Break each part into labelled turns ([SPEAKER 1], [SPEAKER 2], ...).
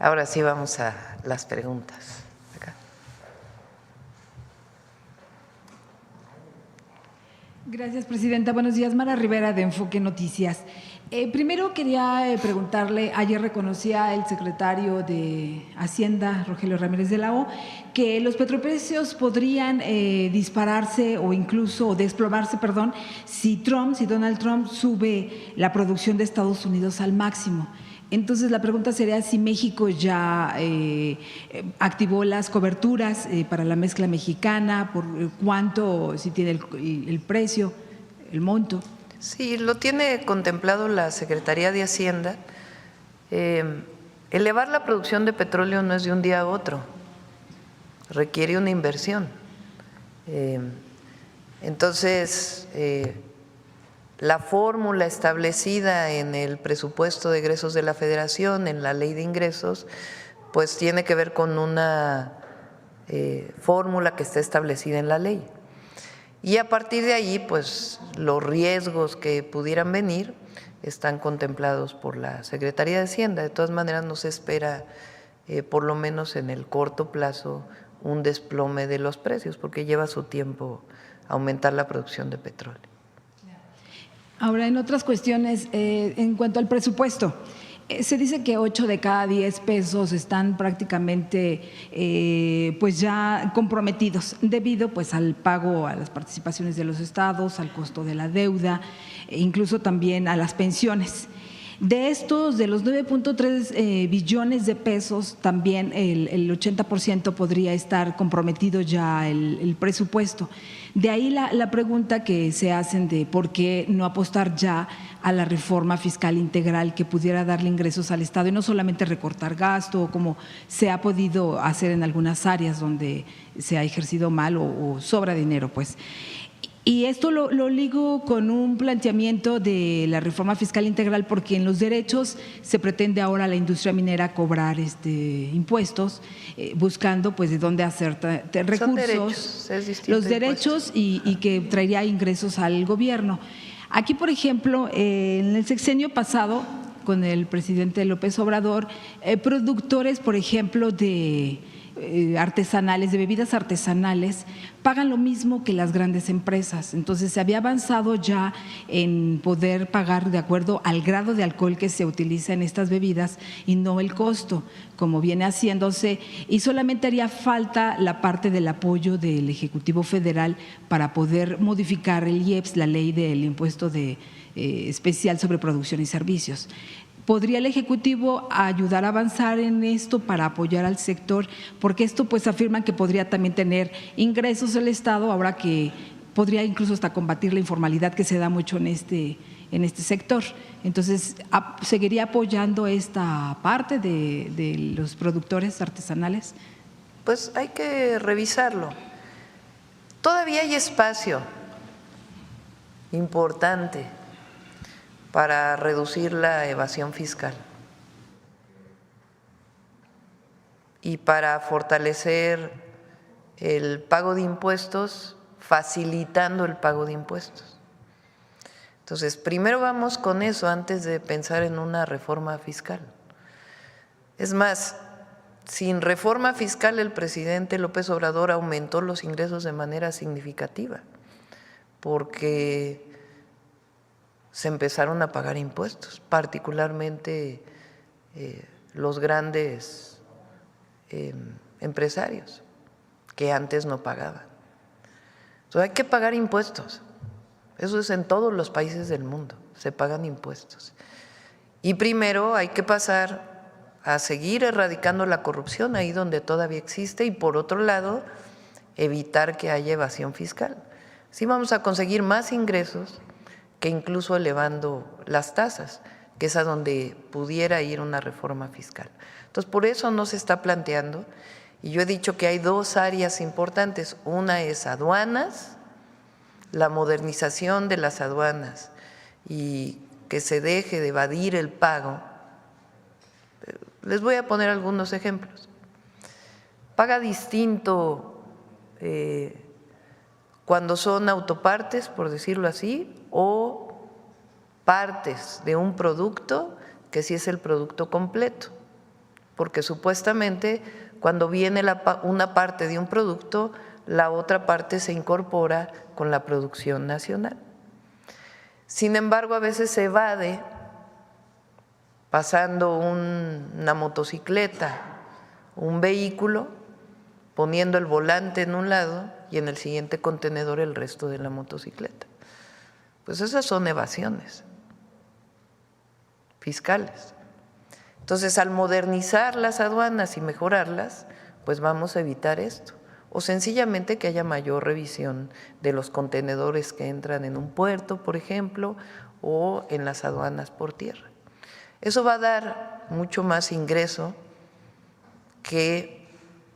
[SPEAKER 1] Ahora sí vamos a las preguntas. Acá.
[SPEAKER 2] Gracias, presidenta. Buenos días, Mara Rivera, de Enfoque Noticias. Primero quería preguntarle, ayer reconocía el secretario de Hacienda, Rogelio Ramírez de la O, que los petroprecios podrían dispararse o incluso desplomarse, si Donald Trump sube la producción de Estados Unidos al máximo. Entonces, la pregunta sería si México ya activó las coberturas para la mezcla mexicana, por cuánto, si tiene el precio, el monto.
[SPEAKER 1] Sí, lo tiene contemplado la Secretaría de Hacienda. Elevar la producción de petróleo no es de un día a otro, requiere una inversión. Entonces, la fórmula establecida en el presupuesto de egresos de la Federación, en la Ley de Ingresos, pues tiene que ver con una fórmula que está establecida en la ley. Y a partir de ahí, pues los riesgos que pudieran venir están contemplados por la Secretaría de Hacienda. De todas maneras, no se espera, por lo menos en el corto plazo, un desplome de los precios, porque lleva su tiempo aumentar la producción de petróleo.
[SPEAKER 2] Ahora, en otras cuestiones, en cuanto al presupuesto, se dice que 8 de cada 10 pesos están prácticamente pues ya comprometidos debido pues al pago a las participaciones de los estados, al costo de la deuda e incluso también a las pensiones. De estos, de los 9.3 billones de pesos, también el 80% podría estar comprometido ya el presupuesto. De ahí la pregunta que se hacen de por qué no apostar ya a la reforma fiscal integral que pudiera darle ingresos al Estado y no solamente recortar gasto, como se ha podido hacer en algunas áreas donde se ha ejercido mal o sobra dinero, pues. Y esto lo ligo con un planteamiento de la reforma fiscal integral, porque en los derechos se pretende ahora a la industria minera cobrar impuestos, buscando pues de dónde hacer recursos.
[SPEAKER 1] Son derechos, es distinto
[SPEAKER 2] los derechos y que traería ingresos al gobierno. Aquí, por ejemplo, en el sexenio pasado, con el presidente López Obrador, productores, por ejemplo, de artesanales, de bebidas artesanales, pagan lo mismo que las grandes empresas. Entonces se había avanzado ya en poder pagar de acuerdo al grado de alcohol que se utiliza en estas bebidas y no el costo, como viene haciéndose, y solamente haría falta la parte del apoyo del Ejecutivo Federal para poder modificar el IEPS, la ley del impuesto especial sobre producción y servicios. ¿Podría el Ejecutivo ayudar a avanzar en esto para apoyar al sector? Porque esto pues afirman que podría también tener ingresos el Estado, ahora que podría incluso hasta combatir la informalidad que se da mucho en este sector. Entonces, ¿seguiría apoyando esta parte de los productores artesanales?
[SPEAKER 1] Pues hay que revisarlo. Todavía hay espacio importante para reducir la evasión fiscal y para fortalecer el pago de impuestos, facilitando el pago de impuestos. Entonces, primero vamos con eso antes de pensar en una reforma fiscal. Es más, sin reforma fiscal el presidente López Obrador aumentó los ingresos de manera significativa, porque se empezaron a pagar impuestos, particularmente los grandes empresarios que antes no pagaban. Entonces hay que pagar impuestos, eso es en todos los países del mundo, se pagan impuestos. Y primero hay que pasar a seguir erradicando la corrupción ahí donde todavía existe y por otro lado evitar que haya evasión fiscal. Así vamos a conseguir más ingresos que incluso elevando las tasas, que es a donde pudiera ir una reforma fiscal. Entonces, por eso no se está planteando, y yo he dicho que hay dos áreas importantes, una es aduanas, la modernización de las aduanas y que se deje de evadir el pago. Les voy a poner algunos ejemplos. Paga distinto cuando son autopartes, por decirlo así, o partes de un producto que sí es el producto completo. porque supuestamente cuando viene una parte de un producto, la otra parte se incorpora con la producción nacional. Sin embargo, a veces se evade pasando una motocicleta, un vehículo, poniendo el volante en un lado y en el siguiente contenedor el resto de la motocicleta. Pues esas son evasiones fiscales. Entonces, al modernizar las aduanas y mejorarlas, pues vamos a evitar esto. O sencillamente que haya mayor revisión de los contenedores que entran en un puerto, por ejemplo, o en las aduanas por tierra. Eso va a dar mucho más ingreso que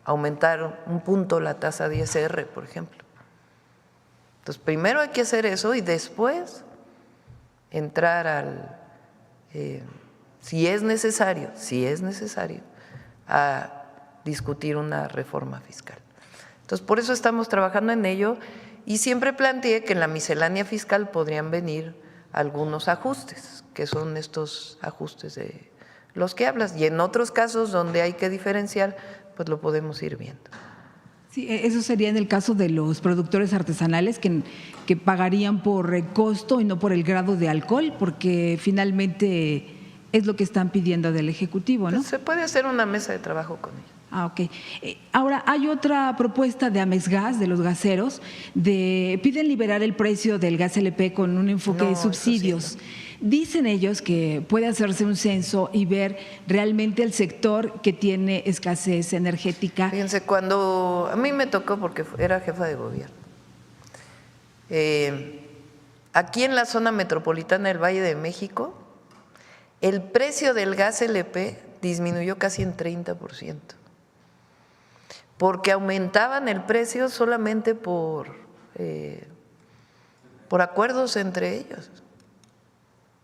[SPEAKER 1] aumentar un punto la tasa de ISR, por ejemplo. Entonces, primero hay que hacer eso y después entrar si es necesario, a discutir una reforma fiscal. Entonces, por eso estamos trabajando en ello y siempre planteé que en la miscelánea fiscal podrían venir algunos ajustes, que son estos ajustes de los que hablas, y en otros casos donde hay que diferenciar, pues lo podemos ir viendo.
[SPEAKER 2] Sí, eso sería en el caso de los productores artesanales que pagarían por costo y no por el grado de alcohol, porque finalmente es lo que están pidiendo del Ejecutivo, ¿no?
[SPEAKER 1] Pues se puede hacer una mesa de trabajo con ellos.
[SPEAKER 2] Ok. Ahora, hay otra propuesta de Amexgas, de los gaseros, piden liberar el precio del gas LP con un enfoque de subsidios.
[SPEAKER 1] Sí,
[SPEAKER 2] Dicen ellos que puede hacerse un censo y ver realmente el sector que tiene escasez energética.
[SPEAKER 1] Fíjense, cuando a mí me tocó, porque era jefa de gobierno, aquí en la zona metropolitana del Valle de México, el precio del gas LP disminuyó casi en 30%, porque aumentaban el precio solamente por acuerdos entre ellos,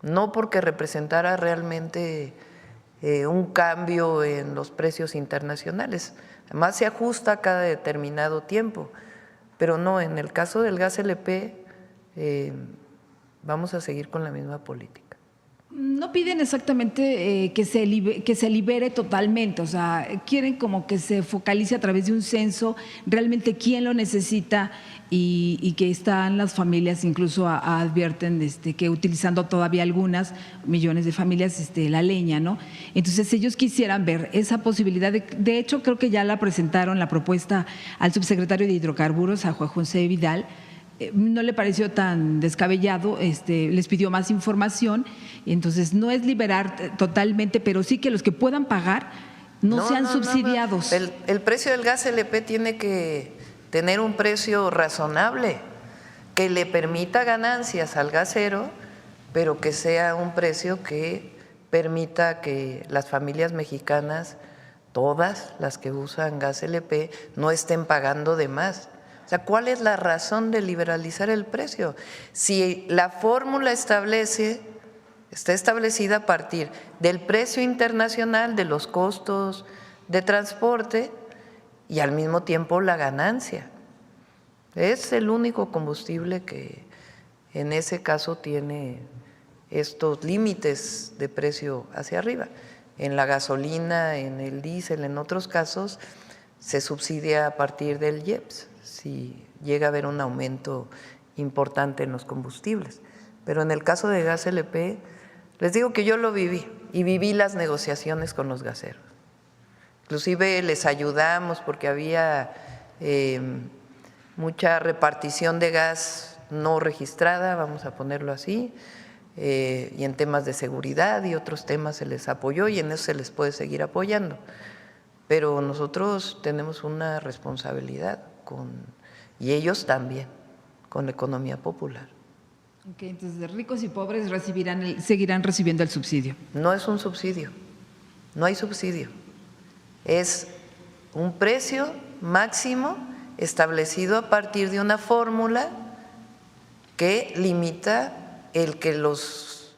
[SPEAKER 1] no porque representara realmente un cambio en los precios internacionales. Además se ajusta cada determinado tiempo, pero no, en el caso del gas LP vamos a seguir con la misma política.
[SPEAKER 2] No piden exactamente que se libere totalmente, o sea, quieren como que se focalice a través de un censo realmente quién lo necesita y que están las familias, incluso advierten que utilizando todavía algunas millones de familias la leña, ¿no? Entonces ellos quisieran ver esa posibilidad, de hecho creo que ya la presentaron la propuesta al subsecretario de Hidrocarburos, a Juan José Vidal. No le pareció tan descabellado, les pidió más información, entonces no es liberar totalmente, pero sí que los que puedan pagar no sean subsidiados.
[SPEAKER 1] No. El precio del gas LP tiene que tener un precio razonable que le permita ganancias al gasero, pero que sea un precio que permita que las familias mexicanas, todas las que usan gas LP, no estén pagando de más. O sea, ¿cuál es la razón de liberalizar el precio? Si la fórmula está establecida a partir del precio internacional, de los costos de transporte y al mismo tiempo la ganancia. Es el único combustible que en ese caso tiene estos límites de precio hacia arriba. En la gasolina, en el diésel, en otros casos se subsidia a partir del IEPS, si llega a haber un aumento importante en los combustibles. Pero en el caso de gas LP, les digo que yo lo viví y viví las negociaciones con los gaseros. Inclusive les ayudamos porque había mucha repartición de gas no registrada, vamos a ponerlo así, y en temas de seguridad y otros temas se les apoyó y en eso se les puede seguir apoyando. Pero nosotros tenemos una responsabilidad y ellos también, con la economía popular.
[SPEAKER 2] Okay, entonces ricos y pobres seguirán recibiendo el subsidio.
[SPEAKER 1] No es un subsidio, no hay subsidio, es un precio máximo establecido a partir de una fórmula que limita el que los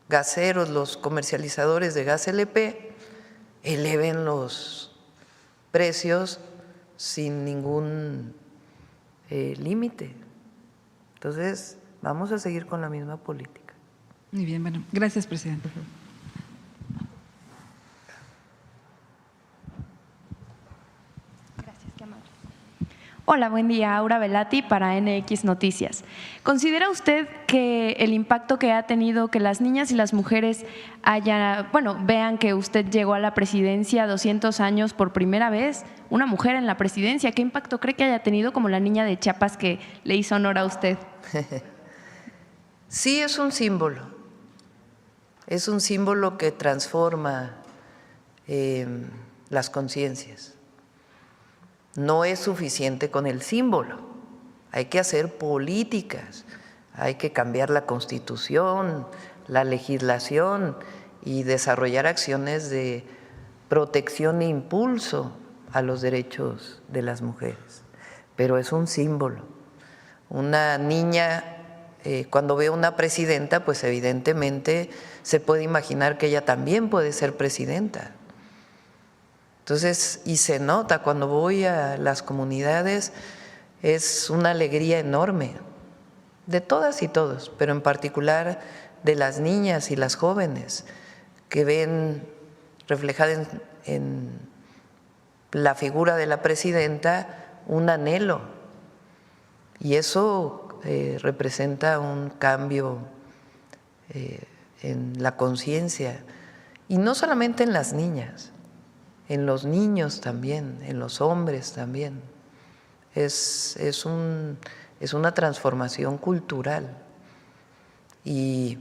[SPEAKER 1] gaseros, los comercializadores de gas LP eleven los precios sin ningún límite. Entonces, vamos a seguir con la misma política.
[SPEAKER 2] Muy bien, bueno, gracias, presidente.
[SPEAKER 3] Hola, buen día. Aura Velati para NX Noticias. ¿Considera usted que el impacto que ha tenido que las niñas y las mujeres vean que usted llegó a la presidencia 200 años por primera vez, una mujer en la presidencia, qué impacto cree que haya tenido como la niña de Chiapas que le hizo honor a usted?
[SPEAKER 1] Sí, es un símbolo que transforma las conciencias. No es suficiente con el símbolo, hay que hacer políticas, hay que cambiar la Constitución, la legislación y desarrollar acciones de protección e impulso a los derechos de las mujeres. Pero es un símbolo. Una niña, cuando ve a una presidenta, pues evidentemente se puede imaginar que ella también puede ser presidenta. Entonces, y se nota cuando voy a las comunidades, es una alegría enorme de todas y todos, pero en particular de las niñas y las jóvenes que ven reflejada en la figura de la presidenta un anhelo, y eso representa un cambio en la conciencia, y no solamente en las niñas, en los niños también, en los hombres también. Es una transformación cultural, y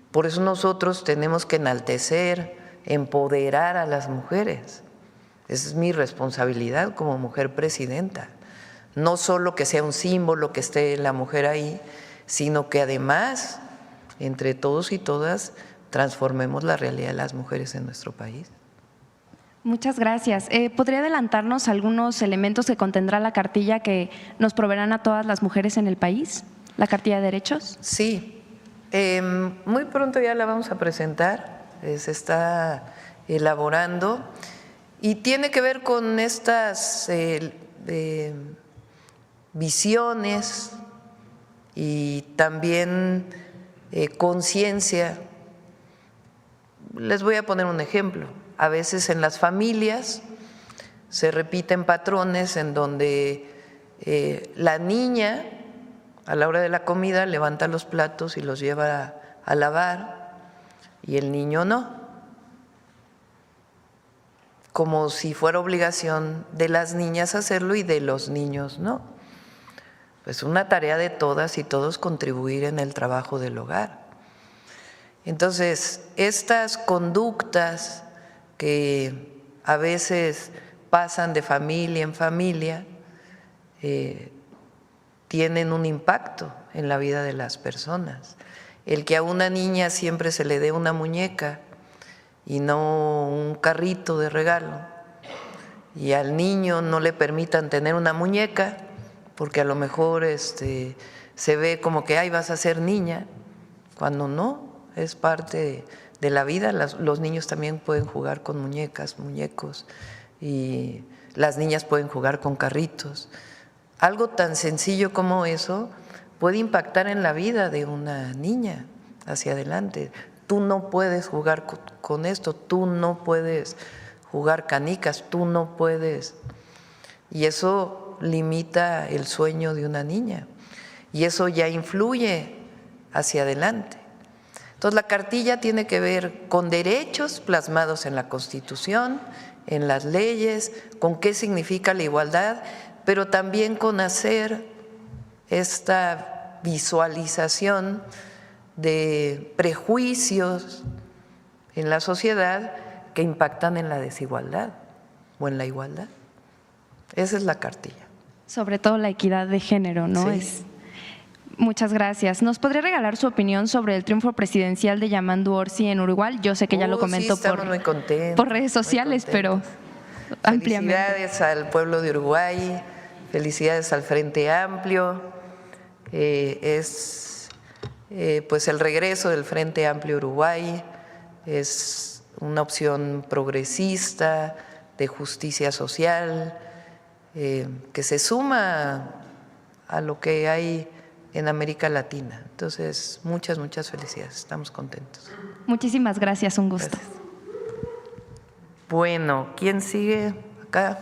[SPEAKER 1] por eso nosotros tenemos que enaltecer, empoderar a las mujeres. Esa es mi responsabilidad como mujer presidenta. No solo que sea un símbolo que esté la mujer ahí, sino que además, entre todos y todas, transformemos la realidad de las mujeres en nuestro país.
[SPEAKER 3] Muchas gracias. ¿Podría adelantarnos algunos elementos que contendrá la cartilla que nos proveerán a todas las mujeres en el país? ¿La cartilla de derechos?
[SPEAKER 1] Sí, muy pronto ya la vamos a presentar, se está elaborando y tiene que ver con estas visiones y también conciencia. Les voy a poner un ejemplo. A veces en las familias se repiten patrones en donde la niña a la hora de la comida levanta los platos y los lleva a lavar y el niño no, como si fuera obligación de las niñas hacerlo y de los niños no. Pues una tarea de todas y todos contribuir en el trabajo del hogar. Entonces, estas conductas que a veces pasan de familia en familia, tienen un impacto en la vida de las personas. El que a una niña siempre se le dé una muñeca y no un carrito de regalo, y al niño no le permitan tener una muñeca porque a lo mejor se ve como que ay, vas a ser niña, cuando no, es parte de la vida. Los niños también pueden jugar con muñecas, muñecos, y las niñas pueden jugar con carritos. Algo tan sencillo como eso puede impactar en la vida de una niña hacia adelante. Tú no puedes jugar con esto, tú no puedes jugar canicas, tú no puedes. Y eso limita el sueño de una niña y eso ya influye hacia adelante. Entonces, la cartilla tiene que ver con derechos plasmados en la Constitución, en las leyes, con qué significa la igualdad, pero también con hacer esta visualización de prejuicios en la sociedad que impactan en la desigualdad o en la igualdad. Esa es la cartilla.
[SPEAKER 3] Sobre todo la equidad de género, ¿no?
[SPEAKER 1] Sí.
[SPEAKER 3] Muchas gracias. ¿Nos podría regalar su opinión sobre el triunfo presidencial de Yamandu Orsi en Uruguay? Yo sé que ya lo comentó
[SPEAKER 1] sí,
[SPEAKER 3] por redes sociales, pero ampliamente.
[SPEAKER 1] Felicidades al pueblo de Uruguay, felicidades al Frente Amplio. Es pues el regreso del Frente Amplio Uruguay, es una opción progresista, de justicia social, que se suma a lo que hay en América Latina. Entonces, muchas felicidades, estamos contentos.
[SPEAKER 3] Muchísimas gracias, un gusto.
[SPEAKER 1] Gracias. Bueno, ¿quién sigue acá?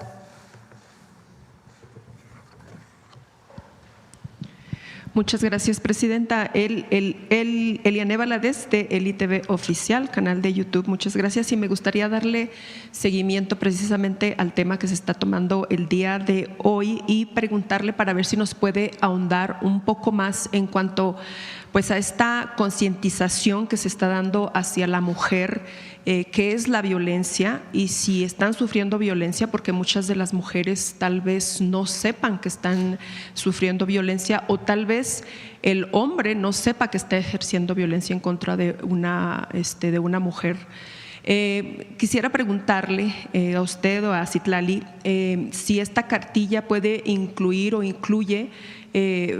[SPEAKER 4] Muchas gracias, presidenta. Eliane Valadez, de El ITV Oficial, canal de YouTube. Muchas gracias, y me gustaría darle seguimiento precisamente al tema que se está tomando el día de hoy y preguntarle para ver si nos puede ahondar un poco más en cuanto pues a esta concientización que se está dando hacia la mujer, qué es la violencia y si están sufriendo violencia, porque muchas de las mujeres tal vez no sepan que están sufriendo violencia, o tal vez el hombre no sepa que está ejerciendo violencia en contra de una mujer. Quisiera preguntarle a usted o a Citlali si esta cartilla puede incluir o incluye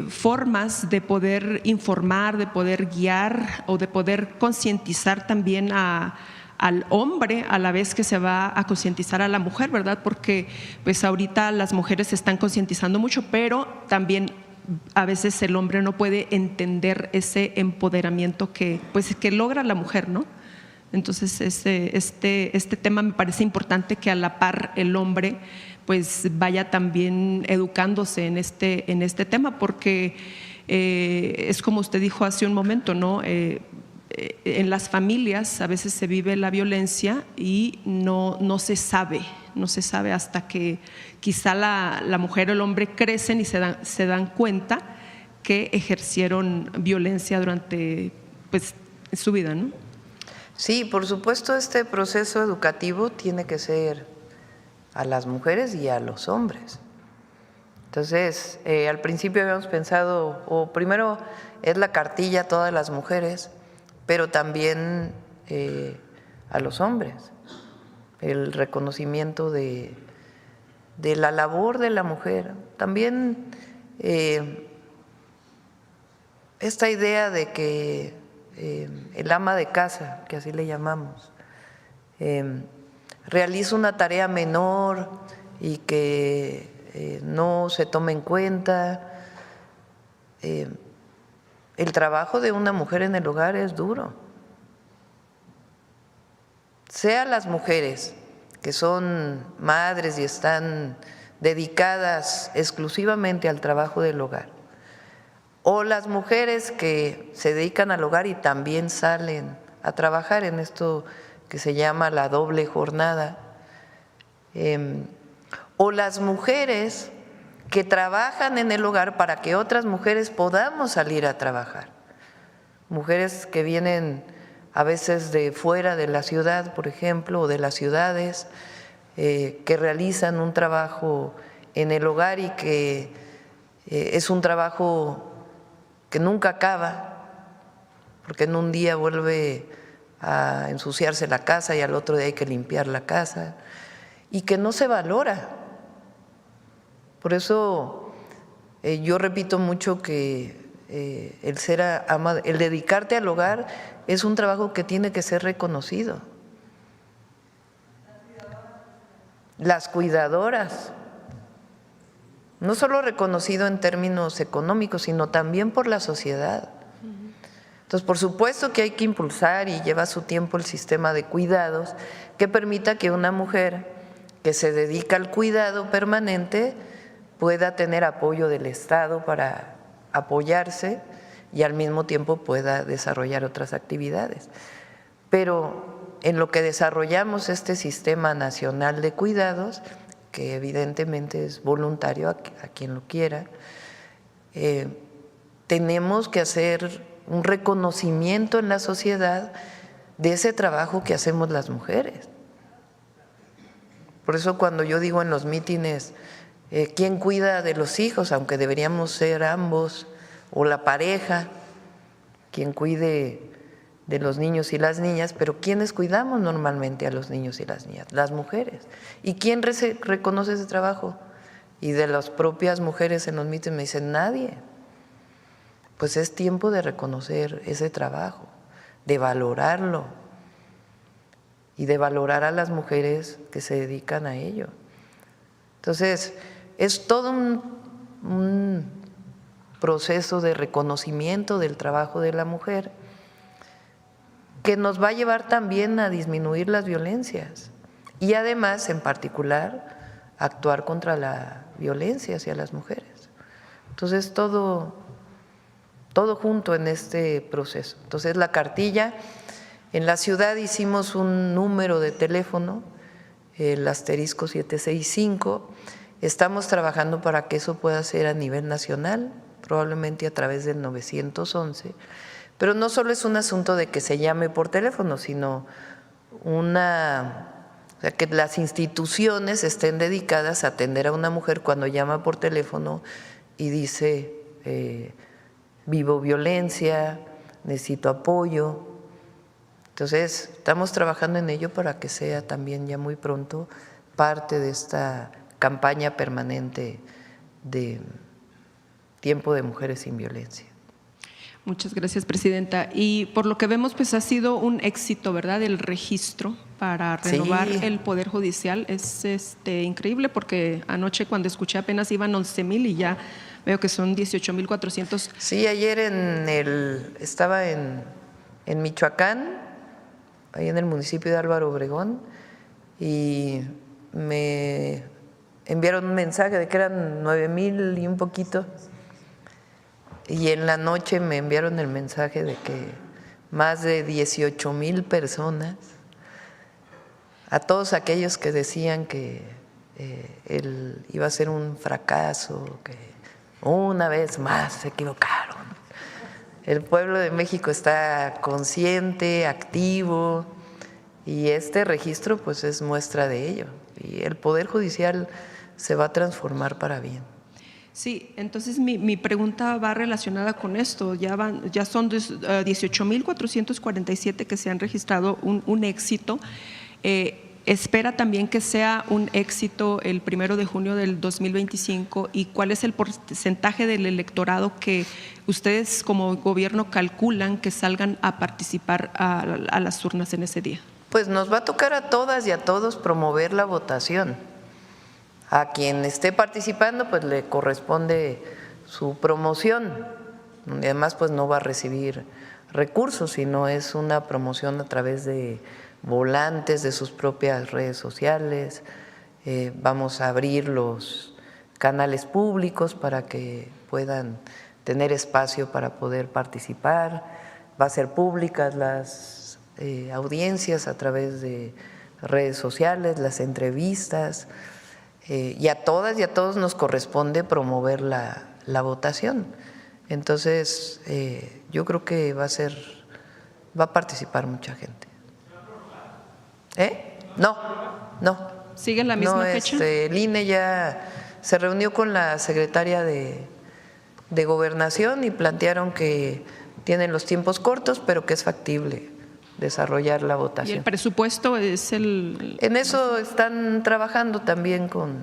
[SPEAKER 4] formas de poder informar, de poder guiar o de poder concientizar también al hombre a la vez que se va a concientizar a la mujer, ¿verdad? Porque pues ahorita las mujeres se están concientizando mucho, pero también a veces el hombre no puede entender ese empoderamiento que logra la mujer, ¿no? Entonces este tema me parece importante, que a la par el hombre pues vaya también educándose en este tema, porque es como usted dijo hace un momento, ¿no? En las familias a veces se vive la violencia y no se sabe hasta que quizá la mujer o el hombre crecen y se dan cuenta que ejercieron violencia durante pues su vida, ¿no?
[SPEAKER 1] Sí, por supuesto, este proceso educativo tiene que ser a las mujeres y a los hombres. Entonces, al principio habíamos pensado, o primero es la cartilla a todas las mujeres, pero también a los hombres, el reconocimiento de la labor de la mujer. También esta idea de que el ama de casa, que así le llamamos, realiza una tarea menor y que no se toma en cuenta. El trabajo de una mujer en el hogar es duro. Sea las mujeres que son madres y están dedicadas exclusivamente al trabajo del hogar, o las mujeres que se dedican al hogar y también salen a trabajar en esto que se llama la doble jornada, o las mujeres que trabajan en el hogar para que otras mujeres podamos salir a trabajar. Mujeres que vienen a veces de fuera de la ciudad, por ejemplo, o de las ciudades, que realizan un trabajo en el hogar y que es un trabajo que nunca acaba, porque en un día vuelve a ensuciarse la casa y al otro día hay que limpiar la casa, y que no se valora. Por eso yo repito mucho que el dedicarte al hogar es un trabajo que tiene que ser reconocido. Las cuidadoras, no solo reconocido en términos económicos, sino también por la sociedad. Entonces, por supuesto que hay que impulsar, y lleva su tiempo, el sistema de cuidados que permita que una mujer que se dedica al cuidado permanente pueda tener apoyo del Estado para apoyarse y al mismo tiempo pueda desarrollar otras actividades. Pero en lo que desarrollamos este sistema nacional de cuidados, que evidentemente es voluntario a quien lo quiera, tenemos que hacer un reconocimiento en la sociedad de ese trabajo que hacemos las mujeres. Por eso cuando yo digo en los mítines, ¿quién cuida de los hijos? Aunque deberíamos ser ambos, o la pareja, quien cuide de los niños y las niñas, pero ¿quiénes cuidamos normalmente a los niños y las niñas? Las mujeres. ¿Y quién reconoce ese trabajo? Y de las propias mujeres en los mítines me dicen, nadie. Pues es tiempo de reconocer ese trabajo, de valorarlo y de valorar a las mujeres que se dedican a ello. Entonces, es todo un proceso de reconocimiento del trabajo de la mujer que nos va a llevar también a disminuir las violencias y además, en particular, actuar contra la violencia hacia las mujeres. Entonces, todo todo junto en este proceso. Entonces la cartilla, en la ciudad hicimos un número de teléfono, el asterisco 765, estamos trabajando para que eso pueda ser a nivel nacional, probablemente a través del 911, pero no solo es un asunto de que se llame por teléfono, sino o sea, que las instituciones estén dedicadas a atender a una mujer cuando llama por teléfono y dice vivo violencia, necesito apoyo. Entonces, estamos trabajando en ello para que sea también ya muy pronto parte de esta campaña permanente de Tiempo de Mujeres sin Violencia.
[SPEAKER 4] Muchas gracias, presidenta. Y por lo que vemos, pues ha sido un éxito, ¿verdad?, el registro para renovar el Poder Judicial. Es increíble porque anoche cuando escuché apenas iban 11,000 y ya veo que son 18,400.
[SPEAKER 1] Sí, ayer estaba en Michoacán, ahí en el municipio de Álvaro Obregón, y me enviaron un mensaje de que eran 9,000 y un poquito. Y en la noche me enviaron el mensaje de que más de 18,000 personas, a todos aquellos que decían que él iba a ser un fracaso, que una vez más se equivocaron. El pueblo de México está consciente, activo, y este registro pues es muestra de ello. Y el Poder Judicial se va a transformar para bien.
[SPEAKER 4] Sí, entonces mi pregunta va relacionada con esto. Ya son 18,447 que se han registrado, un éxito. ¿Espera también que sea un éxito el 1 de junio del 2025? ¿Y cuál es el porcentaje del electorado que ustedes como gobierno calculan que salgan a participar a las urnas en ese día?
[SPEAKER 1] Pues nos va a tocar a todas y a todos promover la votación. A quien esté participando pues le corresponde su promoción, y además pues no va a recibir recursos, sino es una promoción a través de volantes de sus propias redes sociales. Vamos a abrir los canales públicos para que puedan tener espacio para poder participar. Va a ser públicas las audiencias a través de redes sociales, las entrevistas. Y a todas y a todos nos corresponde promover la votación. Entonces, yo creo que va a participar mucha gente. No.
[SPEAKER 4] ¿Sigue la misma fecha?
[SPEAKER 1] El INE ya se reunió con la secretaria de Gobernación y plantearon que tienen los tiempos cortos, pero que es factible desarrollar la votación.
[SPEAKER 4] ¿Y el presupuesto es
[SPEAKER 1] En eso están trabajando también con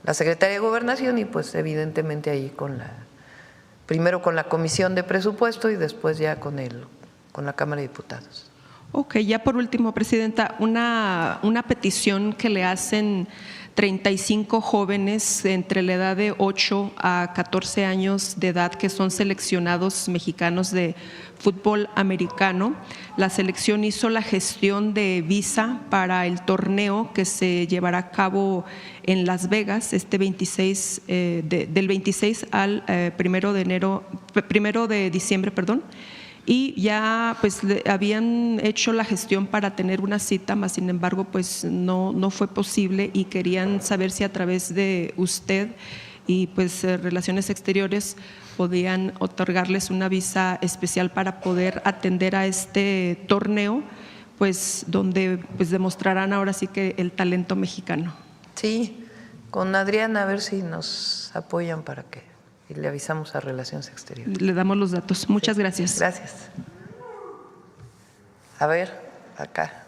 [SPEAKER 1] la Secretaría de Gobernación y pues evidentemente ahí primero con la Comisión de Presupuesto y después ya con la Cámara de Diputados.
[SPEAKER 4] Ok, ya por último, presidenta, una petición que le hacen 35 jóvenes entre la edad de 8 a 14 años de edad que son seleccionados mexicanos de fútbol americano. La selección hizo la gestión de visa para el torneo que se llevará a cabo en Las Vegas del 26 al 1 de diciembre, y ya pues habían hecho la gestión para tener una cita, mas sin embargo pues no fue posible y querían saber si a través de usted y pues Relaciones Exteriores podían otorgarles una visa especial para poder atender a este torneo, pues donde pues demostrarán ahora sí que el talento mexicano.
[SPEAKER 1] Sí, con Adriana a ver si nos apoyan para que… Y le avisamos a Relaciones Exteriores.
[SPEAKER 4] Le damos los datos. Muchas gracias.
[SPEAKER 1] Gracias. A ver, acá.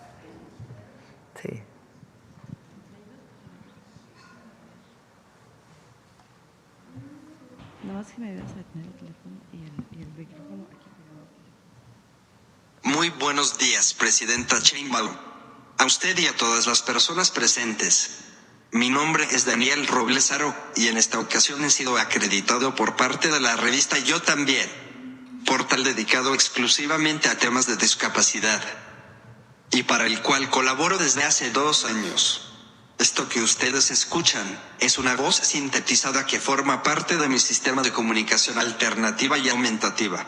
[SPEAKER 1] Sí.
[SPEAKER 2] Nada más que me ayudas a tener el teléfono y el micrófono aquí.
[SPEAKER 5] Muy buenos días, Presidenta Sheinbaum. A usted y a todas las personas presentes. Mi nombre es Daniel Robles Aro y en esta ocasión he sido acreditado por parte de la revista Yo También, portal dedicado exclusivamente a temas de discapacidad y para el cual colaboro desde hace 2 años. Esto que ustedes escuchan es una voz sintetizada que forma parte de mi sistema de comunicación alternativa y aumentativa.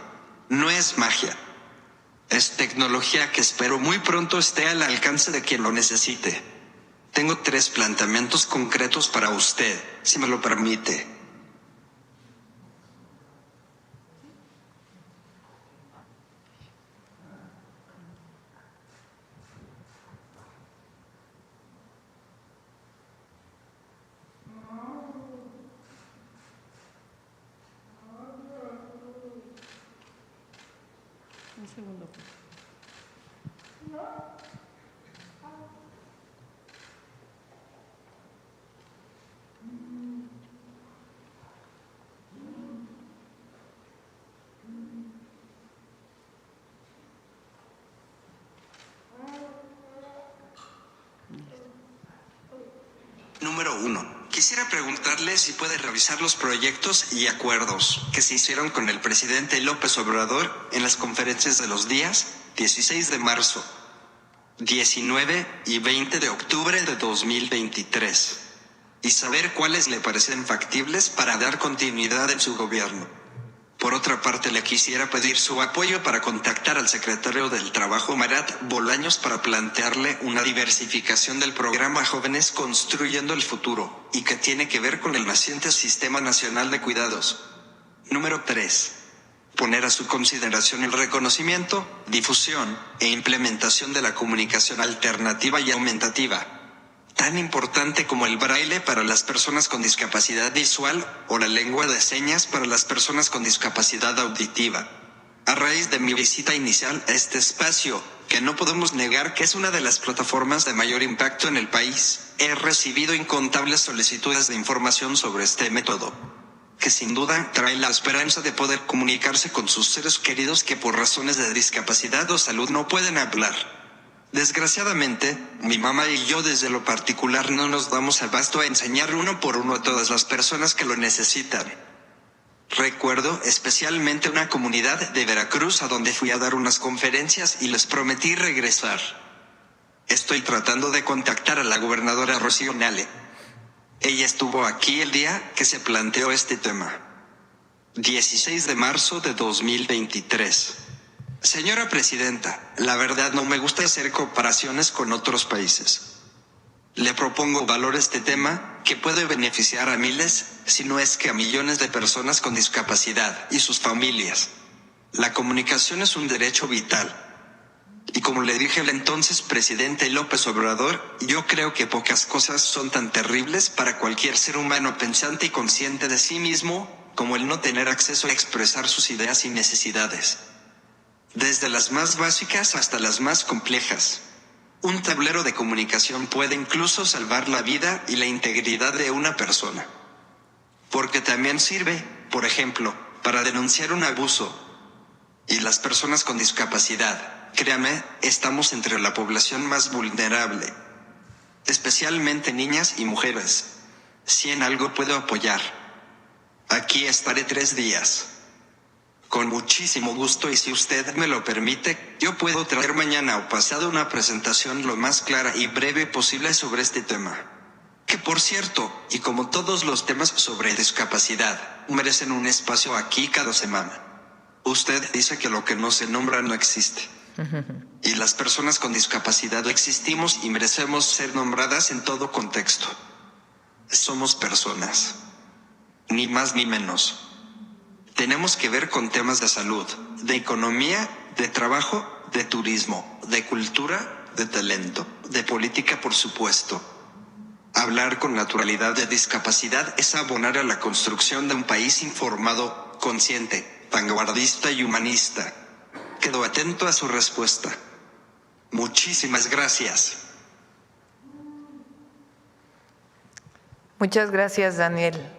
[SPEAKER 5] No es magia. Es tecnología que espero muy pronto esté al alcance de quien lo necesite. Tengo 3 planteamientos concretos para usted, si me lo permite. Número 1. Quisiera preguntarle si puede revisar los proyectos y acuerdos que se hicieron con el presidente López Obrador en las conferencias de los días 16 de marzo, 19 y 20 de octubre de 2023 y saber cuáles le parecen factibles para dar continuidad en su gobierno. Por otra parte, le quisiera pedir su apoyo para contactar al secretario del Trabajo, Marat Bolaños, para plantearle una diversificación del programa Jóvenes Construyendo el Futuro, y que tiene que ver con el naciente Sistema Nacional de Cuidados. Número 3. Poner a su consideración el reconocimiento, difusión e implementación de la comunicación alternativa y aumentativa, tan importante como el braille para las personas con discapacidad visual o la lengua de señas para las personas con discapacidad auditiva. A raíz de mi visita inicial a este espacio, que no podemos negar que es una de las plataformas de mayor impacto en el país, he recibido incontables solicitudes de información sobre este método, que sin duda trae la esperanza de poder comunicarse con sus seres queridos que por razones de discapacidad o salud no pueden hablar. Desgraciadamente, mi mamá y yo desde lo particular no nos damos abasto a enseñar uno por uno a todas las personas que lo necesitan. Recuerdo especialmente una comunidad de Veracruz a donde fui a dar unas conferencias y les prometí regresar. Estoy tratando de contactar a la gobernadora Rocío Nale. Ella estuvo aquí el día que se planteó este tema. 16 de marzo de 2023. Señora Presidenta, la verdad no me gusta hacer comparaciones con otros países. Le propongo valor este tema, que puede beneficiar a miles, si no es que a millones de personas con discapacidad y sus familias. La comunicación es un derecho vital. Y como le dije al entonces presidente López Obrador, yo creo que pocas cosas son tan terribles para cualquier ser humano pensante y consciente de sí mismo, como el no tener acceso a expresar sus ideas y necesidades. Desde las más básicas hasta las más complejas. Un tablero de comunicación puede incluso salvar la vida y la integridad de una persona. Porque también sirve, por ejemplo, para denunciar un abuso. Y las personas con discapacidad, créame, estamos entre la población más vulnerable. Especialmente niñas y mujeres. Si en algo puedo apoyar, aquí estaré 3 días. Con muchísimo gusto, y si usted me lo permite, yo puedo traer mañana o pasado una presentación lo más clara y breve posible sobre este tema. Que por cierto, y como todos los temas sobre discapacidad, merecen un espacio aquí cada semana. Usted dice que lo que no se nombra no existe. Y las personas con discapacidad existimos y merecemos ser nombradas en todo contexto. Somos personas. Ni más ni menos. Tenemos que ver con temas de salud, de economía, de trabajo, de turismo, de cultura, de talento, de política, por supuesto. Hablar con naturalidad de discapacidad es abonar a la construcción de un país informado, consciente, vanguardista y humanista. Quedo atento a su respuesta. Muchísimas gracias.
[SPEAKER 1] Muchas gracias, Daniel.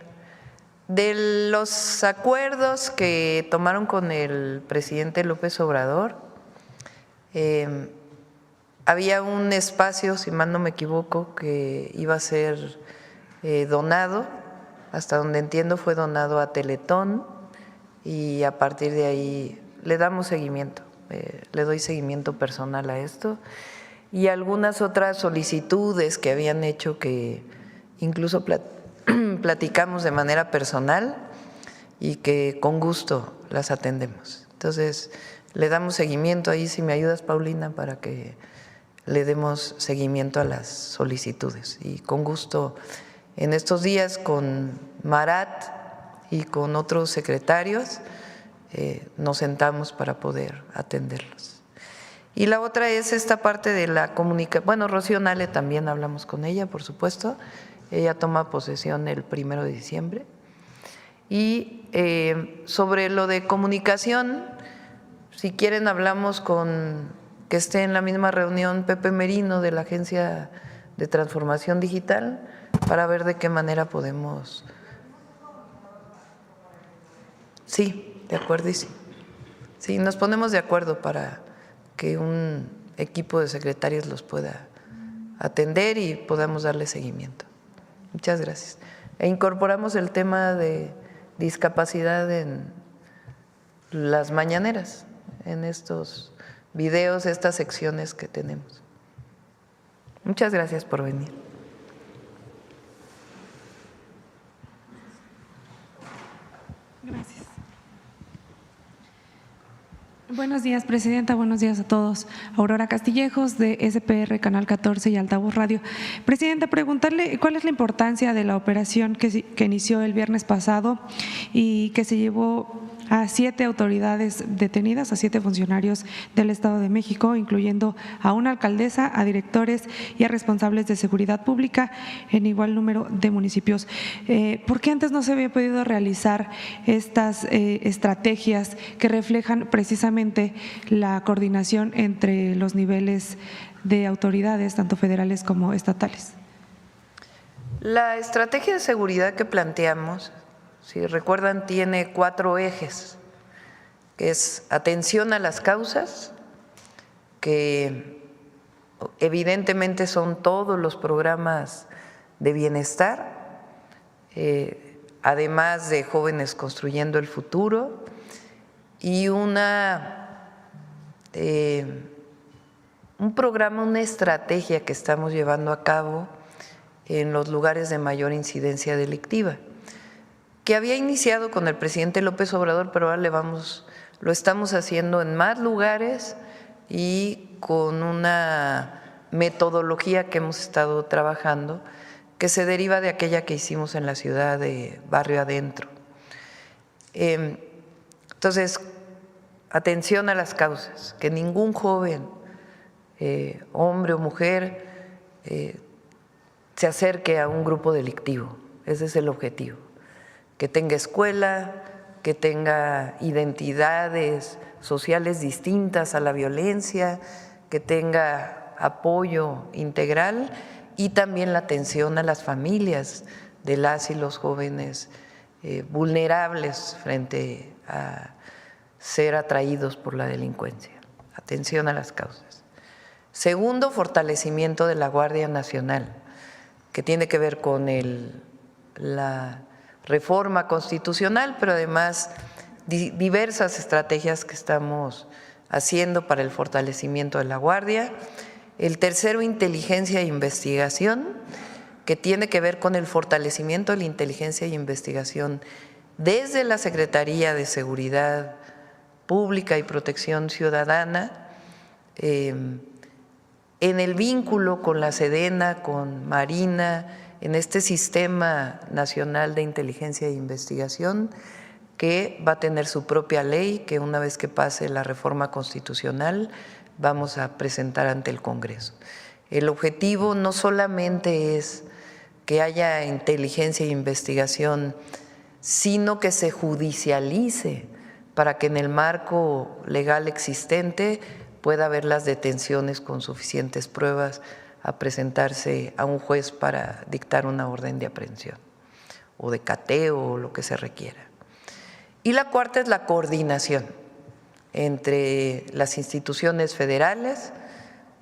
[SPEAKER 1] De los acuerdos que tomaron con el presidente López Obrador, había un espacio, si mal no me equivoco, que iba a ser donado, hasta donde entiendo fue donado a Teletón, y a partir de ahí le damos seguimiento, le doy seguimiento personal a esto. y algunas otras solicitudes que habían hecho que incluso platicamos de manera personal y que con gusto las atendemos. Entonces, le damos seguimiento ahí, si me ayudas, Paulina, para que le demos seguimiento a las solicitudes. Y con gusto, en estos días con Marat y con otros secretarios, nos sentamos para poder atenderlos. Y la otra es esta parte de la comunicación. Bueno, Rocío Nale también hablamos con ella, por supuesto. Ella toma posesión el 1 de diciembre. Y sobre lo de comunicación, si quieren hablamos con que esté en la misma reunión Pepe Merino de la Agencia de Transformación Digital para ver de qué manera podemos… Sí, de acuerdo, sí, nos ponemos de acuerdo para que un equipo de secretarios los pueda atender y podamos darle seguimiento. Muchas gracias. E incorporamos el tema de discapacidad en las mañaneras, en estos videos, estas secciones que tenemos. Muchas gracias por venir.
[SPEAKER 6] Gracias. Buenos días, Presidenta. Buenos días a todos. Aurora Castillejos, de SPR Canal 14 y Altavoz Radio. Presidenta, preguntarle cuál es la importancia de la operación que inició el viernes pasado y que se llevó a 7 autoridades detenidas, a 7 funcionarios del Estado de México, incluyendo a una alcaldesa, a directores y a responsables de seguridad pública en igual número de municipios. ¿Por qué antes no se había podido realizar estas estrategias que reflejan precisamente la coordinación entre los niveles de autoridades, tanto federales como estatales?
[SPEAKER 1] La estrategia de seguridad que planteamos, si recuerdan, tiene 4 ejes, que es atención a las causas, que evidentemente son todos los programas de bienestar, además de Jóvenes Construyendo el Futuro, y un programa, una estrategia que estamos llevando a cabo en los lugares de mayor incidencia delictiva, que había iniciado con el presidente López Obrador, pero ahora lo estamos haciendo en más lugares y con una metodología que hemos estado trabajando que se deriva de aquella que hicimos en la ciudad de Barrio Adentro. Entonces, atención a las causas, que ningún joven, hombre o mujer, se acerque a un grupo delictivo. Ese es el objetivo. Que tenga escuela, que tenga identidades sociales distintas a la violencia, que tenga apoyo integral y también la atención a las familias de las y los jóvenes vulnerables frente a ser atraídos por la delincuencia. Atención a las causas. Segundo, fortalecimiento de la Guardia Nacional, que tiene que ver con la reforma constitucional, pero además diversas estrategias que estamos haciendo para el fortalecimiento de la Guardia. El tercero, inteligencia e investigación, que tiene que ver con el fortalecimiento de la inteligencia e investigación desde la Secretaría de Seguridad Pública y Protección Ciudadana, en el vínculo con la Sedena, con Marina, en este Sistema Nacional de Inteligencia e Investigación, que va a tener su propia ley, que una vez que pase la reforma constitucional vamos a presentar ante el Congreso. El objetivo no solamente es que haya inteligencia e investigación, sino que se judicialice para que en el marco legal existente pueda haber las detenciones con suficientes pruebas a presentarse a un juez para dictar una orden de aprehensión o de cateo o lo que se requiera. Y la cuarta es la coordinación entre las instituciones federales,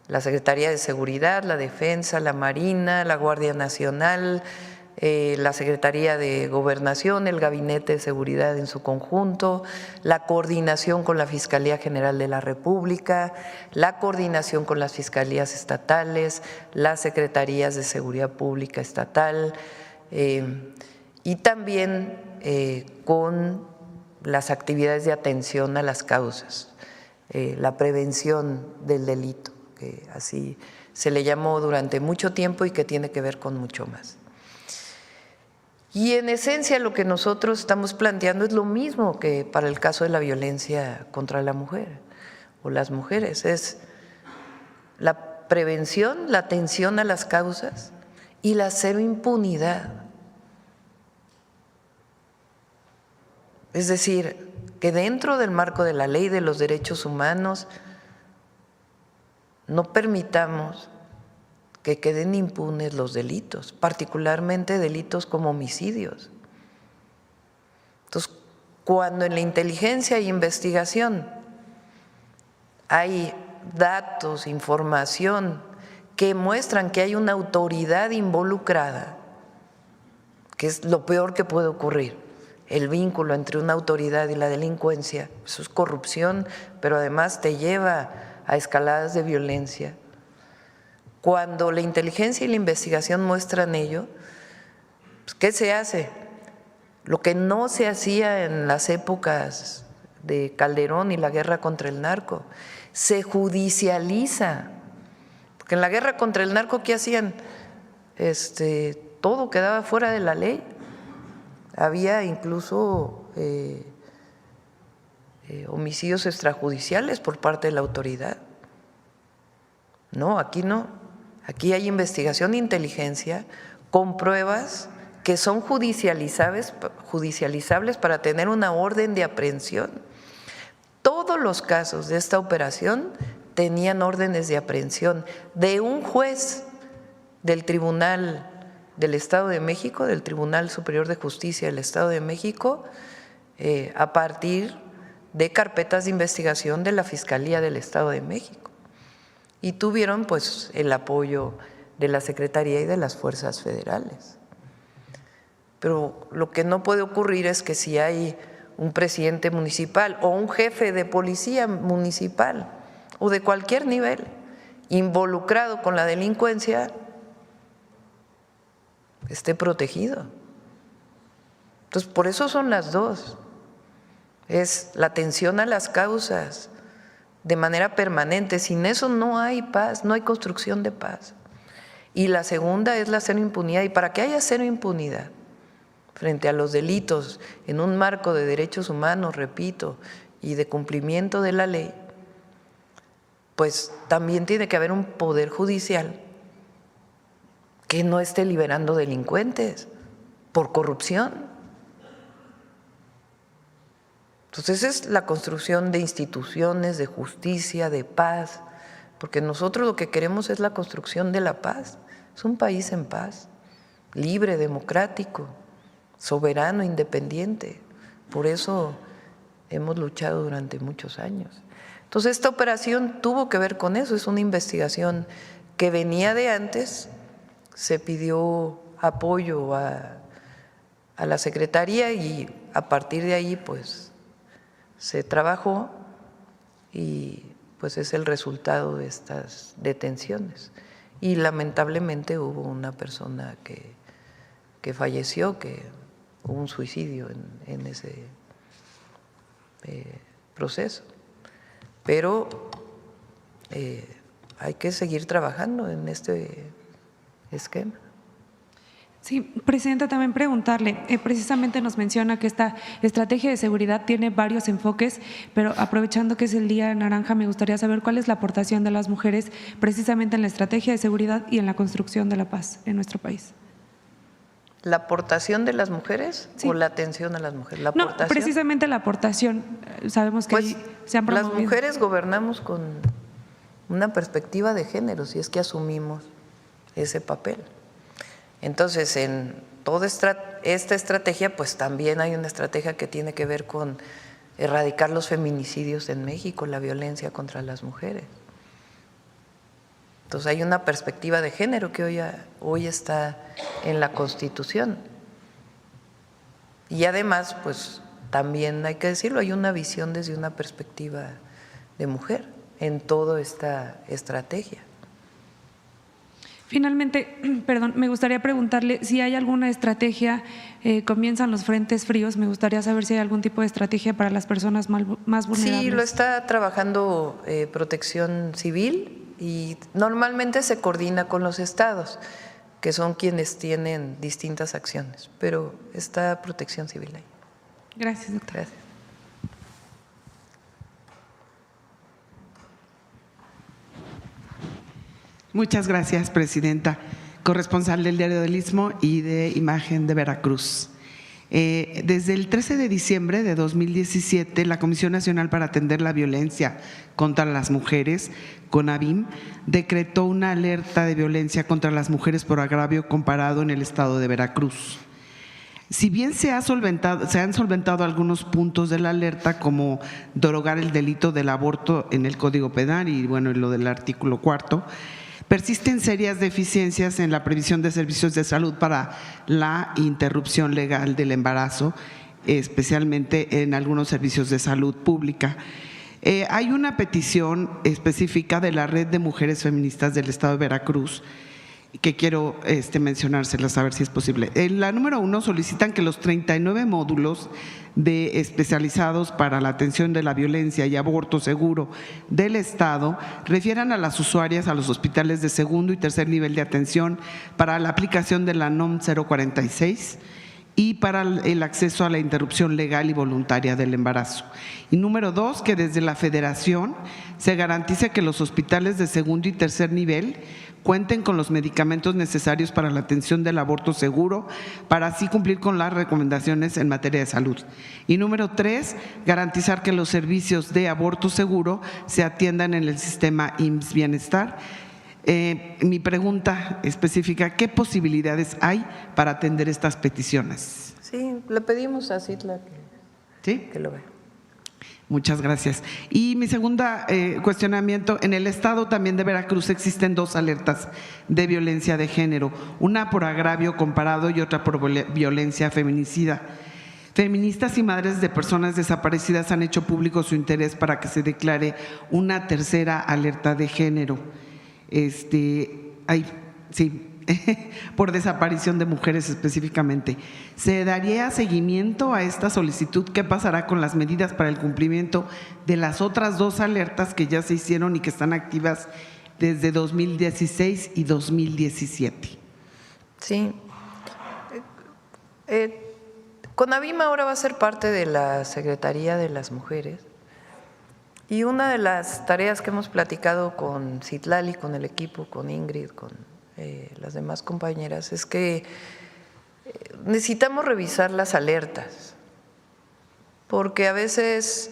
[SPEAKER 1] la Secretaría de Seguridad, la Defensa, la Marina, la Guardia Nacional, la Secretaría de Gobernación, el Gabinete de Seguridad en su conjunto, la coordinación con la Fiscalía General de la República, la coordinación con las fiscalías estatales, las secretarías de Seguridad Pública estatal y también con las actividades de atención a las causas, la prevención del delito, que así se le llamó durante mucho tiempo y que tiene que ver con mucho más. Y en esencia lo que nosotros estamos planteando es lo mismo que para el caso de la violencia contra la mujer o las mujeres, es la prevención, la atención a las causas y la cero impunidad. Es decir, que dentro del marco de la ley de los derechos humanos no permitamos que queden impunes los delitos, particularmente delitos como homicidios. Entonces, cuando en la inteligencia e investigación hay datos, información que muestran que hay una autoridad involucrada, que es lo peor que puede ocurrir, el vínculo entre una autoridad y la delincuencia, eso es corrupción, pero además te lleva a escaladas de violencia. Cuando la inteligencia y la investigación muestran ello, pues, ¿qué se hace? Lo que no se hacía en las épocas de Calderón y la guerra contra el narco, se judicializa. Porque en la guerra contra el narco, ¿qué hacían? Todo quedaba fuera de la ley. Había incluso homicidios extrajudiciales por parte de la autoridad. No, aquí no. Aquí hay investigación e inteligencia con pruebas que son judicializables para tener una orden de aprehensión. Todos los casos de esta operación tenían órdenes de aprehensión de un juez del Tribunal del Estado de México, del Tribunal Superior de Justicia del Estado de México, a partir de carpetas de investigación de la Fiscalía del Estado de México. Y tuvieron pues el apoyo de la Secretaría y de las fuerzas federales. Pero lo que no puede ocurrir es que si hay un presidente municipal o un jefe de policía municipal o de cualquier nivel involucrado con la delincuencia, esté protegido. Entonces, por eso son las dos. Es la atención a las causas de manera permanente. Sin eso no hay paz, no hay construcción de paz. Y la segunda es la cero impunidad. Y para que haya cero impunidad frente a los delitos en un marco de derechos humanos, repito, y de cumplimiento de la ley, pues también tiene que haber un poder judicial que no esté liberando delincuentes por corrupción. Entonces es la construcción de instituciones, de justicia, de paz, porque nosotros lo que queremos es la construcción de la paz. Es un país en paz, libre, democrático, soberano, independiente. Por eso hemos luchado durante muchos años. Entonces esta operación tuvo que ver con eso, es una investigación que venía de antes, se pidió apoyo a la Secretaría y a partir de ahí pues se trabajó y pues es el resultado de estas detenciones. Y lamentablemente hubo una persona que falleció, que hubo un suicidio en ese proceso. Pero hay que seguir trabajando en este esquema.
[SPEAKER 6] Sí, Presidenta, también preguntarle, precisamente nos menciona que esta estrategia de seguridad tiene varios enfoques, pero aprovechando que es el Día Naranja, me gustaría saber cuál es la aportación de las mujeres precisamente en la estrategia de seguridad y en la construcción de la paz en nuestro país.
[SPEAKER 1] ¿La aportación de las mujeres o la atención a las mujeres? ¿La aportación?
[SPEAKER 6] No, precisamente la aportación. Sabemos que
[SPEAKER 1] pues,
[SPEAKER 6] se han promovido.
[SPEAKER 1] Las mujeres gobernamos con una perspectiva de género, si es que asumimos ese papel. Entonces, en toda esta estrategia, pues también hay una estrategia que tiene que ver con erradicar los feminicidios en México, la violencia contra las mujeres. Entonces hay una perspectiva de género que hoy está en la Constitución. Y además, pues también hay que decirlo, hay una visión desde una perspectiva de mujer en toda esta estrategia.
[SPEAKER 6] Finalmente, perdón, me gustaría preguntarle si hay alguna estrategia, comienzan los frentes fríos, me gustaría saber si hay algún tipo de estrategia para las personas más vulnerables.
[SPEAKER 1] Sí, lo está trabajando Protección Civil y normalmente se coordina con los estados, que son quienes tienen distintas acciones, pero está Protección Civil ahí.
[SPEAKER 6] Gracias, doctora.
[SPEAKER 1] Gracias.
[SPEAKER 7] Muchas gracias, presidenta. Corresponsal del Diario del Istmo y de Imagen de Veracruz. Desde el 13 de diciembre de 2017, la Comisión Nacional para Atender la Violencia contra las Mujeres, CONAVIM, decretó una alerta de violencia contra las mujeres por agravio comparado en el estado de Veracruz. Si bien se han solventado algunos puntos de la alerta, como derogar el delito del aborto en el Código Penal y bueno, lo del artículo 4, persisten serias deficiencias en la previsión de servicios de salud para la interrupción legal del embarazo, especialmente en algunos servicios de salud pública. Hay una petición específica de la Red de Mujeres Feministas del Estado de Veracruz que quiero mencionárselas a ver si es posible. En la número 1 solicitan que los 39 módulos de especializados para la atención de la violencia y aborto seguro del Estado refieran a las usuarias a los hospitales de segundo y tercer nivel de atención para la aplicación de la NOM 046 y para el acceso a la interrupción legal y voluntaria del embarazo. Y número 2, que desde la Federación se garantice que los hospitales de segundo y tercer nivel cuenten con los medicamentos necesarios para la atención del aborto seguro, para así cumplir con las recomendaciones en materia de salud. Y número 3, garantizar que los servicios de aborto seguro se atiendan en el sistema IMSS Bienestar. Mi pregunta específica, ¿qué posibilidades hay para atender estas peticiones?
[SPEAKER 1] Sí, le pedimos a Citla que lo vea.
[SPEAKER 7] Muchas gracias. Y mi segunda cuestionamiento, en el estado también de Veracruz existen 2 alertas de violencia de género, una por agravio comparado y otra por violencia feminicida. Feministas y madres de personas desaparecidas han hecho público su interés para que se declare una tercera alerta de género. Por desaparición de mujeres específicamente. ¿Se daría seguimiento a esta solicitud? ¿Qué pasará con las medidas para el cumplimiento de las otras 2 alertas que ya se hicieron y que están activas desde 2016 y 2017?
[SPEAKER 1] Sí. CONAVIM ahora va a ser parte de la Secretaría de las Mujeres. Y una de las tareas que hemos platicado con Citlali, con el equipo, con Ingrid, con las demás compañeras, es que necesitamos revisar las alertas, porque a veces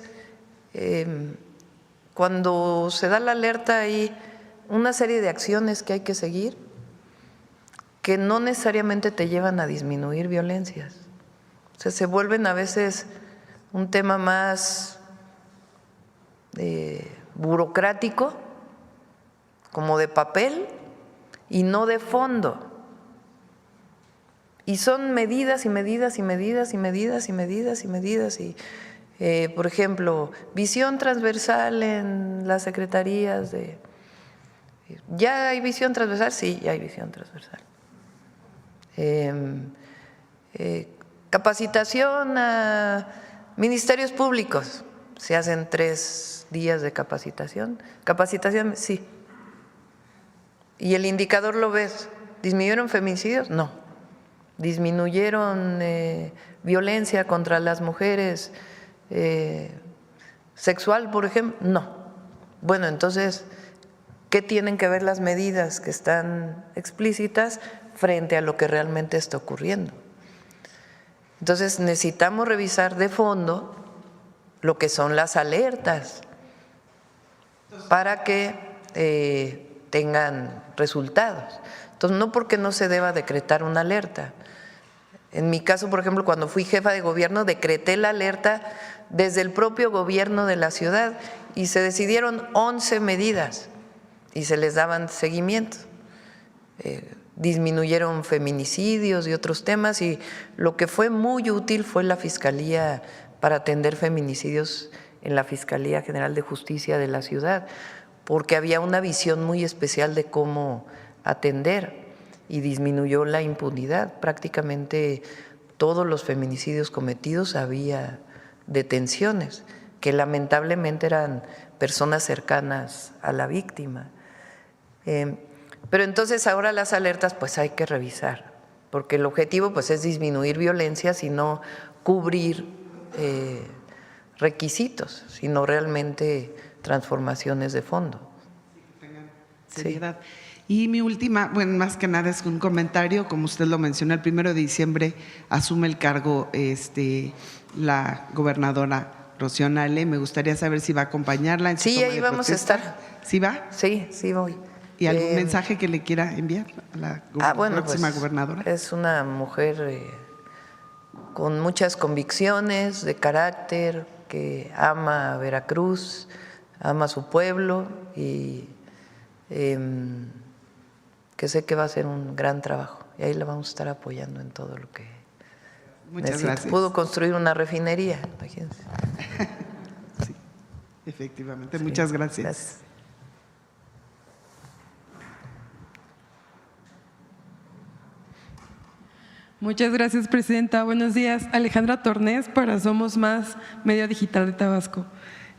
[SPEAKER 1] cuando se da la alerta hay una serie de acciones que hay que seguir que no necesariamente te llevan a disminuir violencias. O sea, se vuelven a veces un tema más burocrático, como de papel y no de fondo. Y son medidas y medidas y medidas y medidas y medidas y medidas. Y, por ejemplo, visión transversal en las secretarías de… ¿Ya hay visión transversal? Sí, ya hay visión transversal. Capacitación a ministerios públicos. Se hacen 3 días de capacitación. Capacitación, sí. ¿Y el indicador lo ves? ¿Disminuyeron feminicidios? No. ¿Disminuyeron violencia contra las mujeres sexual, por ejemplo? No. Bueno, entonces, ¿qué tienen que ver las medidas que están explícitas frente a lo que realmente está ocurriendo? Entonces, necesitamos revisar de fondo lo que son las alertas para que tengan resultados. Entonces, no porque no se deba decretar una alerta. En mi caso, por ejemplo, cuando fui jefa de gobierno, decreté la alerta desde el propio gobierno de la ciudad y se decidieron 11 medidas y se les daban seguimiento. Disminuyeron feminicidios y otros temas, y lo que fue muy útil fue la Fiscalía para atender feminicidios en la Fiscalía General de Justicia de la ciudad, porque había una visión muy especial de cómo atender y disminuyó la impunidad. Prácticamente todos los feminicidios cometidos había detenciones, que lamentablemente eran personas cercanas a la víctima. Pero entonces ahora las alertas pues hay que revisar, porque el objetivo pues es disminuir violencia, sino cubrir requisitos, sino realmente transformaciones de fondo.
[SPEAKER 7] Seriedad. Y mi última, bueno, más que nada es un comentario, como usted lo mencionó, el 1 de diciembre asume el cargo la gobernadora Rocío Nale. Me gustaría saber si va a acompañarla en su
[SPEAKER 1] Sí,
[SPEAKER 7] toma
[SPEAKER 1] ahí
[SPEAKER 7] de
[SPEAKER 1] vamos
[SPEAKER 7] protesta.
[SPEAKER 1] a estar.
[SPEAKER 7] ¿Sí va?
[SPEAKER 1] Sí, sí voy.
[SPEAKER 7] ¿Y algún mensaje que le quiera enviar a la próxima
[SPEAKER 1] pues,
[SPEAKER 7] gobernadora?
[SPEAKER 1] Es una mujer con muchas convicciones de carácter, que ama a Veracruz, ama a su pueblo y que sé que va a hacer un gran trabajo. Y ahí la vamos a estar apoyando en todo lo que
[SPEAKER 7] Muchas
[SPEAKER 1] necesite.
[SPEAKER 7] gracias.
[SPEAKER 1] Pudo construir una refinería, imagínense.
[SPEAKER 7] Sí, efectivamente. Muchas gracias.
[SPEAKER 1] Gracias.
[SPEAKER 8] Muchas gracias, presidenta. Buenos días. Alejandra Tornés para Somos Más, Medio Digital de Tabasco.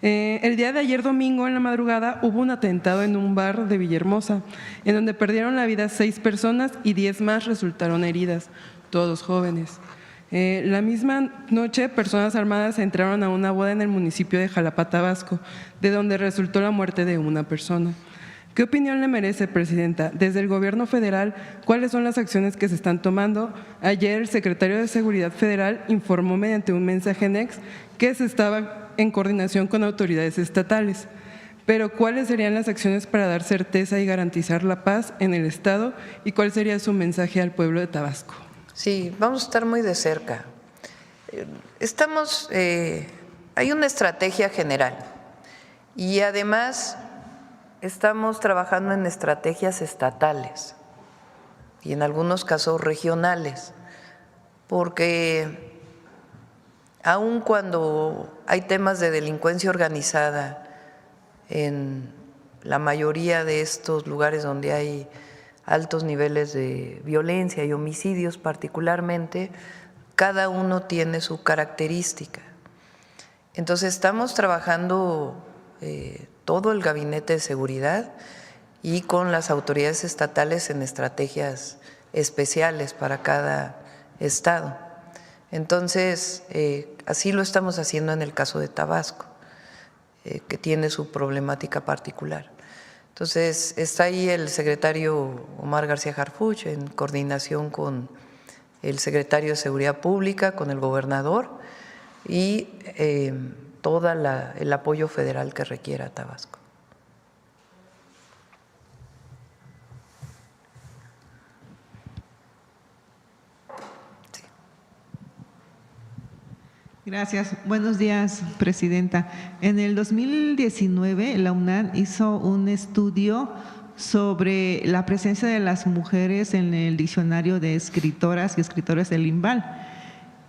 [SPEAKER 8] El día de ayer domingo en la madrugada hubo un atentado en un bar de Villahermosa, en donde perdieron la vida 6 personas y 10 más resultaron heridas, todos jóvenes. La misma noche, personas armadas entraron a una boda en el municipio de Jalapa, Tabasco, de donde resultó la muerte de una persona. ¿Qué opinión le merece, presidenta? Desde el gobierno federal, ¿cuáles son las acciones que se están tomando? Ayer el secretario de Seguridad Federal informó mediante un mensaje en X que se estaba en coordinación con autoridades estatales. Pero ¿cuáles serían las acciones para dar certeza y garantizar la paz en el Estado? ¿Y cuál sería su mensaje al pueblo de Tabasco?
[SPEAKER 1] Sí, vamos a estar muy de cerca. Hay una estrategia general y además estamos trabajando en estrategias estatales y en algunos casos regionales, porque aun cuando hay temas de delincuencia organizada en la mayoría de estos lugares donde hay altos niveles de violencia y homicidios particularmente, cada uno tiene su característica. Entonces estamos trabajando todo el gabinete de seguridad y con las autoridades estatales en estrategias especiales para cada estado. Entonces, así lo estamos haciendo en el caso de Tabasco, que tiene su problemática particular. Entonces, está ahí el secretario Omar García Harfuch en coordinación con el secretario de Seguridad Pública, con el gobernador y todo el apoyo federal que requiera Tabasco. Sí.
[SPEAKER 9] Gracias. Buenos días, presidenta. En el 2019, la UNAM hizo un estudio sobre la presencia de las mujeres en el diccionario de escritoras y escritores del INVAL.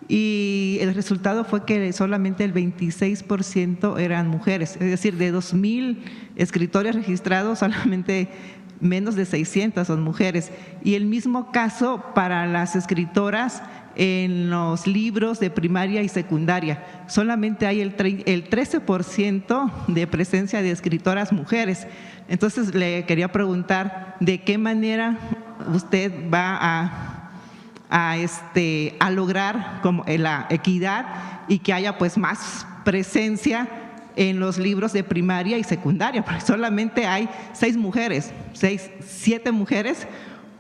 [SPEAKER 9] Y el resultado fue que solamente el 26% eran mujeres, es decir, de 2,000 escritores registrados, solamente menos de 600 son mujeres. Y el mismo caso para las escritoras en los libros de primaria y secundaria, solamente hay el 13% de presencia de escritoras mujeres. Entonces le quería preguntar de qué manera usted va a lograr como la equidad y que haya pues más presencia en los libros de primaria y secundaria, porque solamente hay 7 mujeres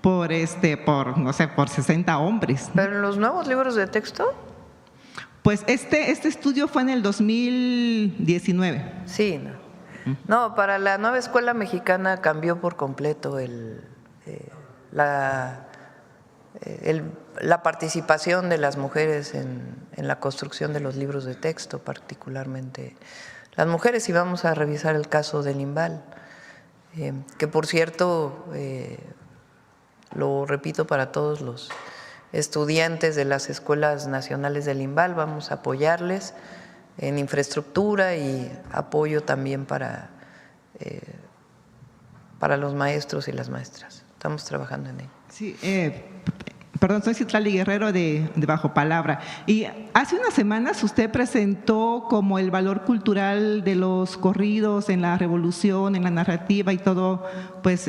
[SPEAKER 9] por 60 hombres.
[SPEAKER 1] ¿Pero en los nuevos libros de texto?
[SPEAKER 9] Pues este estudio fue en el 2019.
[SPEAKER 1] Sí, no, para la nueva escuela mexicana cambió por completo la participación de las mujeres en la construcción de los libros de texto, particularmente las mujeres, y vamos a revisar el caso del INVAL. que por cierto, lo repito para todos los estudiantes de las escuelas nacionales del IMBAL, vamos a apoyarles en infraestructura y apoyo también para los maestros y las maestras. Estamos trabajando en ello.
[SPEAKER 9] Sí, perdón, soy Citlali Guerrero de Bajo Palabra. Y hace unas semanas usted presentó como el valor cultural de los corridos en la revolución, en la narrativa y todo, pues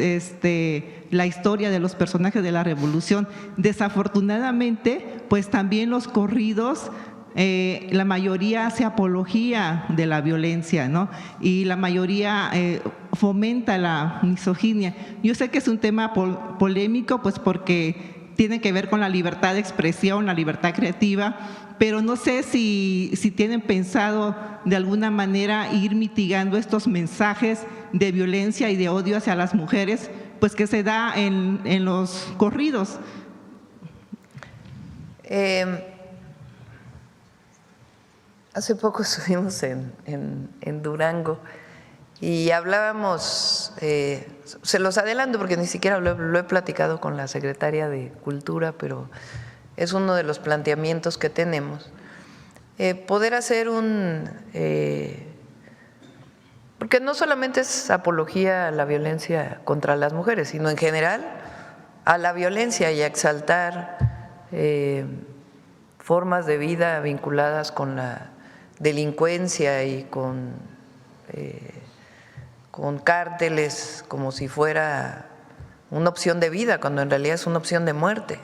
[SPEAKER 9] la historia de los personajes de la revolución. Desafortunadamente, pues también los corridos, la mayoría hace apología de la violencia, ¿no? Y la mayoría fomenta la misoginia. Yo sé que es un tema polémico, pues porque tiene que ver con la libertad de expresión, la libertad creativa, pero no sé si tienen pensado de alguna manera ir mitigando estos mensajes de violencia y de odio hacia las mujeres, pues que se da en los corridos.
[SPEAKER 1] Hace poco estuvimos en Durango y hablábamos, se los adelanto porque ni siquiera lo he platicado con la secretaria de Cultura, pero es uno de los planteamientos que tenemos, poder hacer porque no solamente es apología a la violencia contra las mujeres, sino en general a la violencia y a exaltar formas de vida vinculadas con la delincuencia y con cárteles como si fuera una opción de vida, cuando en realidad es una opción de muerte.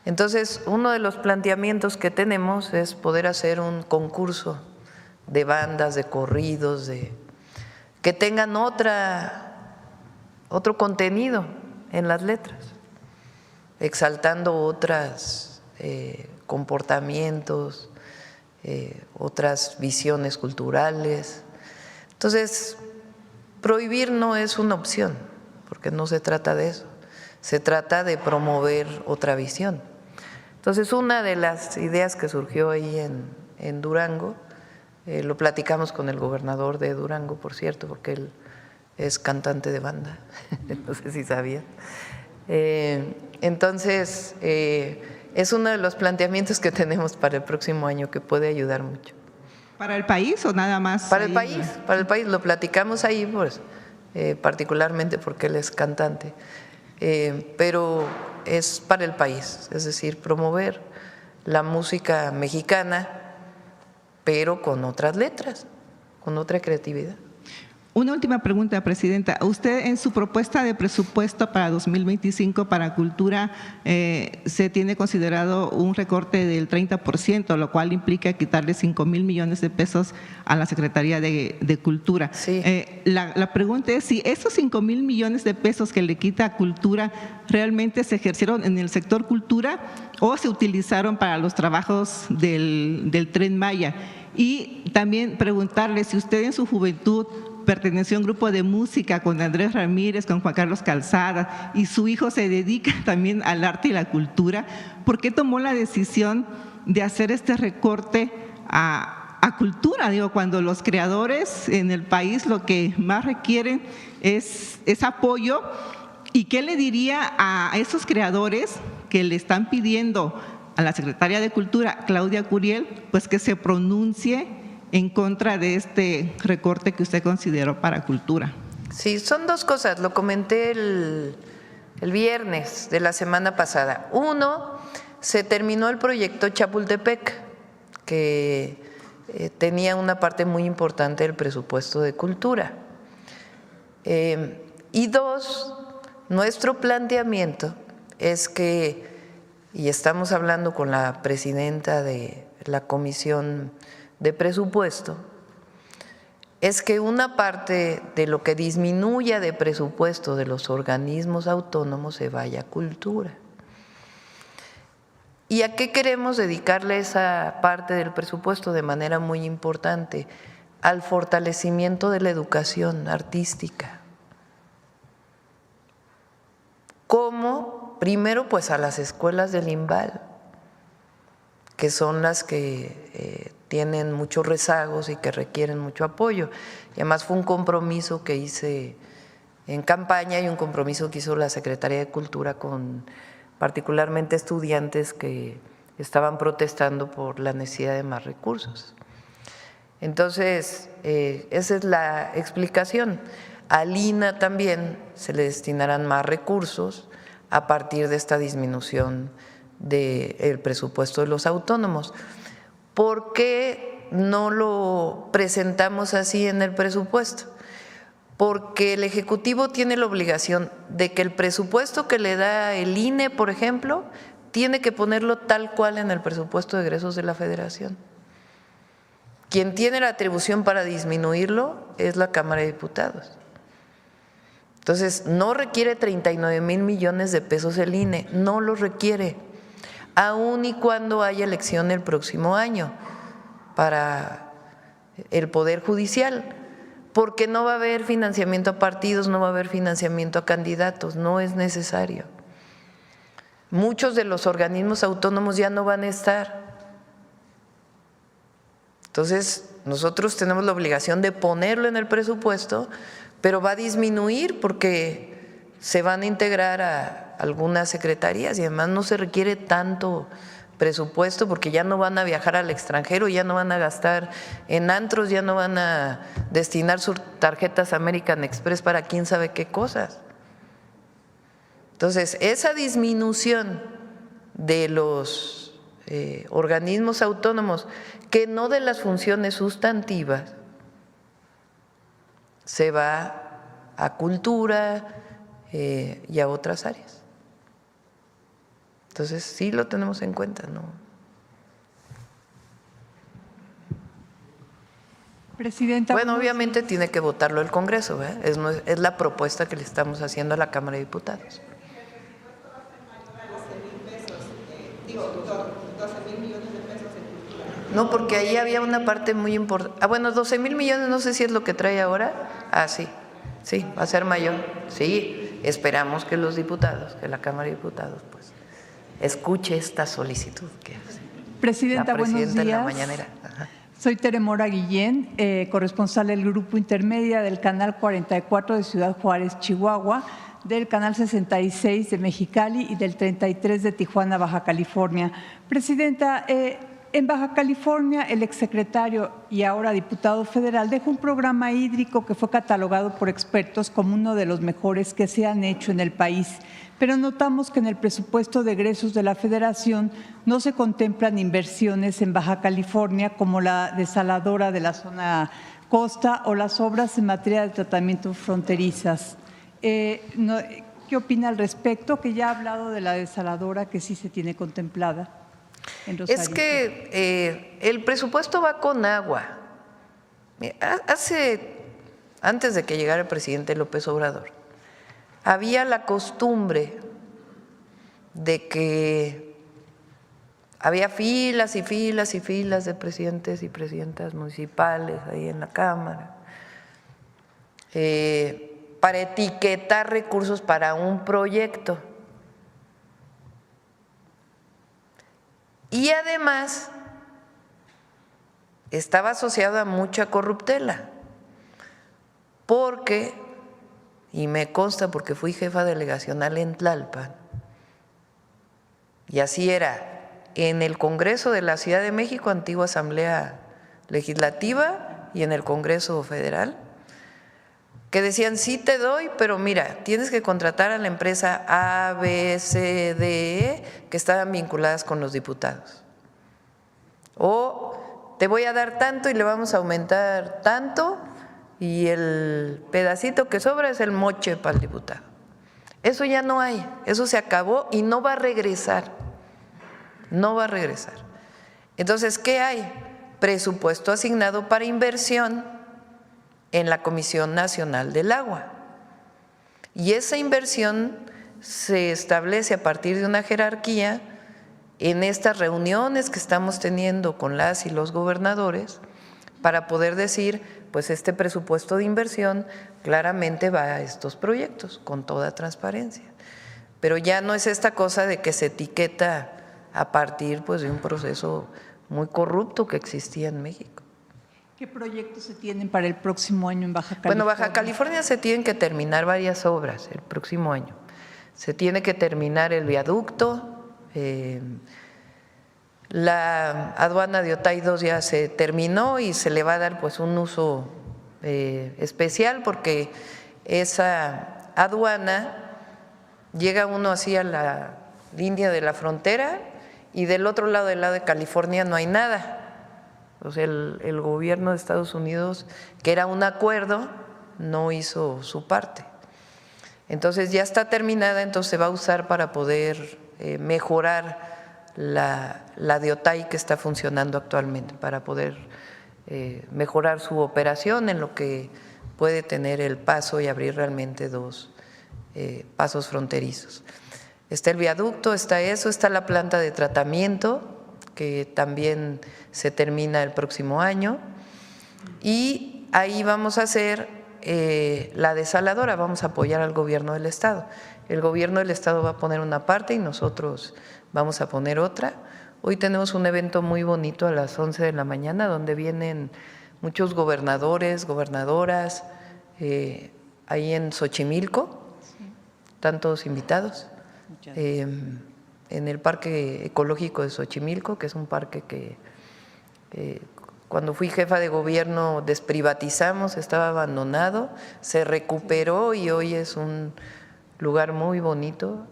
[SPEAKER 1] Entonces, uno de los planteamientos que tenemos es poder hacer un concurso de bandas, de corridos, que tengan otro contenido en las letras, exaltando otros comportamientos, otras visiones culturales. Entonces, prohibir no es una opción, porque no se trata de eso, se trata de promover otra visión. Entonces, una de las ideas que surgió ahí en Durango, lo platicamos con el gobernador de Durango, por cierto, porque él es cantante de banda, no sé si sabían. Entonces, es uno de los planteamientos que tenemos para el próximo año que puede ayudar mucho.
[SPEAKER 9] ¿Para el país o nada más?
[SPEAKER 1] Para el país, lo platicamos ahí, pues, particularmente porque él es cantante, pero es para el país, es decir, promover la música mexicana, pero con otras letras, con otra creatividad.
[SPEAKER 9] Una última pregunta, Presidenta. Usted en su propuesta de presupuesto para 2025 para cultura se tiene considerado un recorte del 30%, lo cual implica quitarle 5,000 millones de pesos a la Secretaría de Cultura.
[SPEAKER 1] Sí.
[SPEAKER 9] La pregunta es si esos 5,000 millones de pesos que le quita a Cultura realmente se ejercieron en el sector cultura o se utilizaron para los trabajos del Tren Maya. Y también preguntarle si usted en su juventud perteneció a un grupo de música con Andrés Ramírez, con Juan Carlos Calzada, y su hijo se dedica también al arte y la cultura. ¿Por qué tomó la decisión de hacer este recorte a cultura? Digo, cuando los creadores en el país lo que más requieren es apoyo. ¿Y qué le diría a esos creadores que le están pidiendo a la Secretaria de Cultura, Claudia Curiel, pues que se pronuncie en contra de este recorte que usted consideró para cultura?
[SPEAKER 1] Sí, son dos cosas, lo comenté el viernes de la semana pasada. Uno, se terminó el proyecto Chapultepec, que tenía una parte muy importante del presupuesto de cultura. Y dos, nuestro planteamiento es que, y estamos hablando con la presidenta de la Comisión de Presupuesto, es que una parte de lo que disminuya de presupuesto de los organismos autónomos se vaya a cultura. ¿Y a qué queremos dedicarle esa parte del presupuesto? De manera muy importante, al fortalecimiento de la educación artística. ¿Cómo? Primero, pues a las escuelas del IMBAL, que son las que tienen muchos rezagos y que requieren mucho apoyo. Y además fue un compromiso que hice en campaña y un compromiso que hizo la Secretaría de Cultura con particularmente estudiantes que estaban protestando por la necesidad de más recursos. Entonces, esa es la explicación. Al INA también se le destinarán más recursos a partir de esta disminución del presupuesto de los autónomos. ¿Por qué no lo presentamos así en el presupuesto? Porque el Ejecutivo tiene la obligación de que el presupuesto que le da el INE, por ejemplo, tiene que ponerlo tal cual en el presupuesto de egresos de la Federación. Quien tiene la atribución para disminuirlo es la Cámara de Diputados. Entonces, no requiere 39,000 millones de pesos el INE, no lo requiere, aun y cuando haya elección el próximo año para el Poder Judicial, porque no va a haber financiamiento a partidos, no va a haber financiamiento a candidatos, no es necesario. Muchos de los organismos autónomos ya no van a estar. Entonces, nosotros tenemos la obligación de ponerlo en el presupuesto, pero va a disminuir porque se van a integrar a algunas secretarías y además no se requiere tanto presupuesto porque ya no van a viajar al extranjero, ya no van a gastar en antros, ya no van a destinar sus tarjetas American Express para quién sabe qué cosas. Entonces, esa disminución de los organismos autónomos, que no de las funciones sustantivas, se va a cultura y a otras áreas. Entonces, sí lo tenemos en cuenta, ¿no?
[SPEAKER 2] Presidenta.
[SPEAKER 1] Bueno, obviamente tiene que votarlo el Congreso, ¿eh? Es la propuesta que le estamos haciendo a la Cámara de Diputados. No, porque ahí había una parte muy importante. Bueno, 12,000 millones, no sé si es lo que trae ahora. Sí, va a ser mayor. Sí, esperamos que los diputados, que la Cámara de Diputados, pues, escuche esta solicitud que hace
[SPEAKER 2] Presidenta,
[SPEAKER 1] la presidenta
[SPEAKER 2] buenos días.
[SPEAKER 1] en la mañanera. Ajá.
[SPEAKER 2] Soy Tere Mora Guillén, corresponsal del Grupo Intermedia del Canal 44 de Ciudad Juárez, Chihuahua, del Canal 66 de Mexicali y del 33 de Tijuana, Baja California. Presidenta, en Baja California, el exsecretario y ahora diputado federal dejó un programa hídrico que fue catalogado por expertos como uno de los mejores que se han hecho en el país. Pero notamos que en el presupuesto de egresos de la Federación no se contemplan inversiones en Baja California como la desaladora de la zona costa o las obras en materia de tratamiento fronterizas. ¿Qué opina al respecto? Que ya ha hablado de la desaladora que sí se tiene contemplada.
[SPEAKER 1] Es que el presupuesto va con agua. Antes de que llegara el presidente López Obrador, había la costumbre de que había filas y filas y filas de presidentes y presidentas municipales ahí en la Cámara para etiquetar recursos para un proyecto. Y además estaba asociado a mucha corruptela, porque, y me consta porque fui jefa delegacional en Tlalpan, y así era, en el Congreso de la Ciudad de México, antigua Asamblea Legislativa, y en el Congreso Federal, que decían, sí te doy, pero mira, tienes que contratar a la empresa A, B, C, D, E, que estaban vinculadas con los diputados. O te voy a dar tanto y le vamos a aumentar tanto y el pedacito que sobra es el moche para el diputado. Eso ya no hay, eso se acabó y no va a regresar, no va a regresar. Entonces, ¿qué hay? Presupuesto asignado para inversión en la Comisión Nacional del Agua. Y esa inversión se establece a partir de una jerarquía en estas reuniones que estamos teniendo con las y los gobernadores para poder decir, pues este presupuesto de inversión claramente va a estos proyectos con toda transparencia. Pero ya no es esta cosa de que se etiqueta a partir pues de un proceso muy corrupto que existía en México.
[SPEAKER 2] ¿Qué proyectos se tienen para el próximo año en Baja California?
[SPEAKER 1] Bueno, Baja California se tienen que terminar varias obras el próximo año. Se tiene que terminar el viaducto, la aduana de Otay 2 ya se terminó y se le va a dar pues un uso especial porque esa aduana llega uno así a la línea de la frontera y del otro lado, del lado de California, no hay nada. O sea, el gobierno de Estados Unidos, que era un acuerdo, no hizo su parte. Entonces ya está terminada, entonces se va a usar para poder mejorar la de Otay que está funcionando actualmente, para poder mejorar su operación en lo que puede tener el paso y abrir realmente 2 pasos fronterizos. Está el viaducto, está eso, está la planta de tratamiento, que también se termina el próximo año, y ahí vamos a hacer la desaladora, vamos a apoyar al gobierno del estado. El gobierno del estado va a poner una parte y nosotros vamos a poner otra. Hoy tenemos un evento muy bonito a las 11 de la mañana donde vienen muchos gobernadores, gobernadoras, ahí en Xochimilco, están todos invitados. En el Parque Ecológico de Xochimilco, que es un parque que cuando fui jefa de gobierno desprivatizamos, estaba abandonado, se recuperó y hoy es un lugar muy bonito.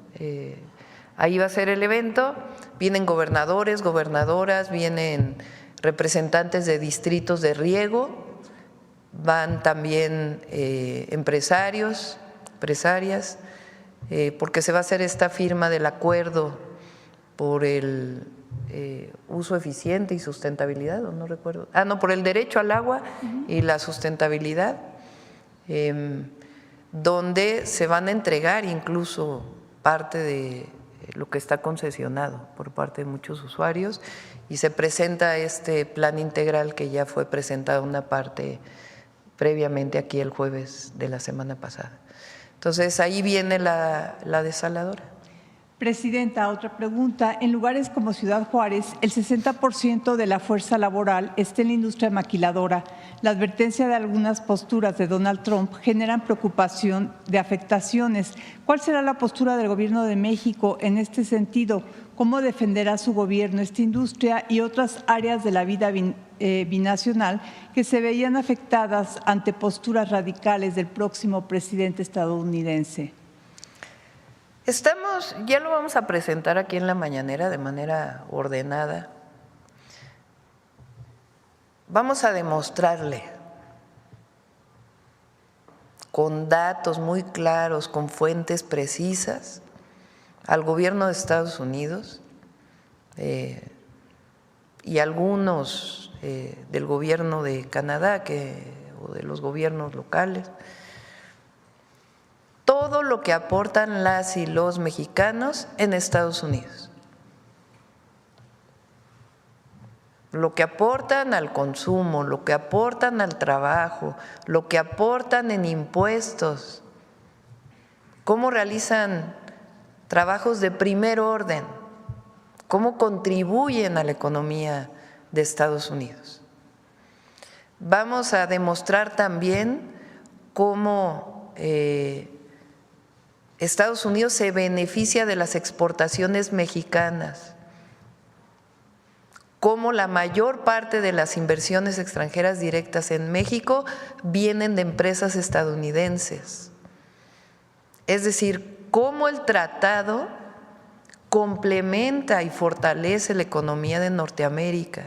[SPEAKER 1] Ahí va a ser el evento, vienen gobernadores, gobernadoras, vienen representantes de distritos de riego, van también empresarios, empresarias, porque se va a hacer esta firma del acuerdo por el uso eficiente y sustentabilidad, o no recuerdo, por el derecho al agua y la sustentabilidad, donde se van a entregar incluso parte de lo que está concesionado por parte de muchos usuarios y se presenta este plan integral que ya fue presentado una parte previamente aquí el jueves de la semana pasada. Entonces, ahí viene la desaladora.
[SPEAKER 2] Presidenta, otra pregunta. En lugares como Ciudad Juárez, el 60% de la fuerza laboral está en la industria maquiladora. La advertencia de algunas posturas de Donald Trump generan preocupación de afectaciones. ¿Cuál será la postura del Gobierno de México en este sentido? ¿Cómo defenderá su gobierno esta industria y otras áreas de la vida binacional que se veían afectadas ante posturas radicales del próximo presidente estadounidense?
[SPEAKER 1] Ya lo vamos a presentar aquí en la mañanera de manera ordenada. Vamos a demostrarle con datos muy claros, con fuentes precisas, al gobierno de Estados Unidos y algunos del gobierno de Canadá o de los gobiernos locales, todo lo que aportan las y los mexicanos en Estados Unidos, lo que aportan al consumo, lo que aportan al trabajo, lo que aportan en impuestos, cómo realizan trabajos de primer orden, cómo contribuyen a la economía de Estados Unidos. Vamos a demostrar también cómo Estados Unidos se beneficia de las exportaciones mexicanas, cómo la mayor parte de las inversiones extranjeras directas en México vienen de empresas estadounidenses. Es decir, cómo el tratado complementa y fortalece la economía de Norteamérica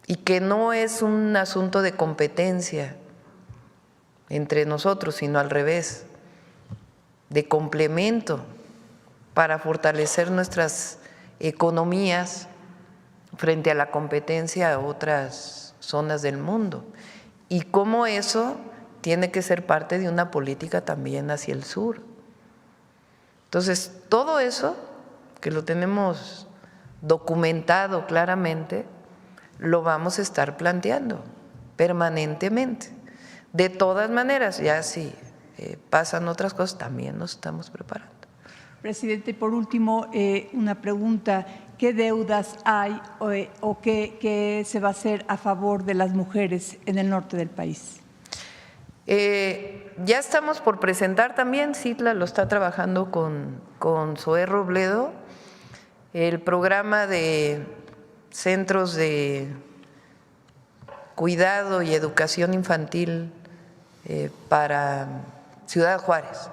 [SPEAKER 1] y que no es un asunto de competencia entre nosotros, sino al revés, de complemento para fortalecer nuestras economías frente a la competencia a otras zonas del mundo. Y cómo eso tiene que ser parte de una política también hacia el sur. Entonces, todo eso, que lo tenemos documentado claramente, lo vamos a estar planteando permanentemente. De todas maneras, ya si pasan otras cosas, también nos estamos preparando.
[SPEAKER 2] Presidente, por último, una pregunta.
[SPEAKER 10] qué deudas hay o qué se va a hacer a favor de las mujeres en el norte del país.
[SPEAKER 1] Ya estamos por presentar también, Citla lo está trabajando con Zoé Robledo, el programa de centros de cuidado y educación infantil para Ciudad Juárez,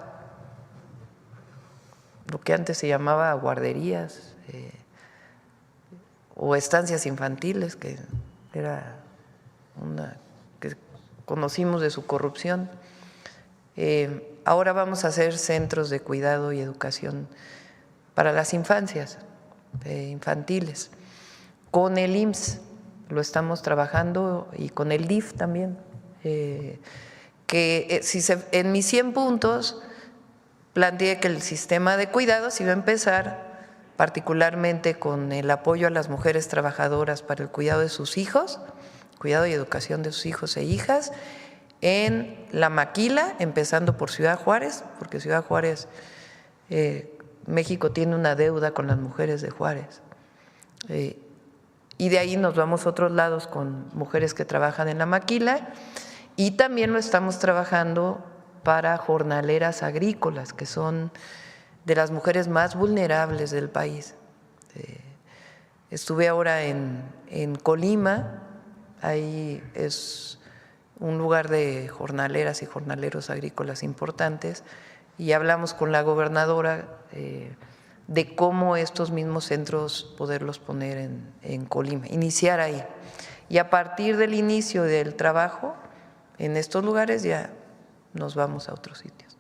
[SPEAKER 1] lo que antes se llamaba guarderías o estancias infantiles, que era una que conocimos de su corrupción. Ahora vamos a hacer centros de cuidado y educación para las infancias infantiles. Con el IMSS lo estamos trabajando y con el DIF también, en mis 100 puntos planteé que el sistema de cuidados iba a empezar particularmente con el apoyo a las mujeres trabajadoras para el cuidado de sus hijos, cuidado y educación de sus hijos e hijas, en La Maquila, empezando por Ciudad Juárez, porque Ciudad Juárez, México tiene una deuda con las mujeres de Juárez. Y de ahí nos vamos a otros lados con mujeres que trabajan en La Maquila, y también lo estamos trabajando para jornaleras agrícolas, que son de las mujeres más vulnerables del país. Estuve ahora en Colima, ahí es un lugar de jornaleras y jornaleros agrícolas importantes, y hablamos con la gobernadora de cómo estos mismos centros poderlos poner en Colima, iniciar ahí. Y a partir del inicio del trabajo en estos lugares ya nos vamos a otros sitios.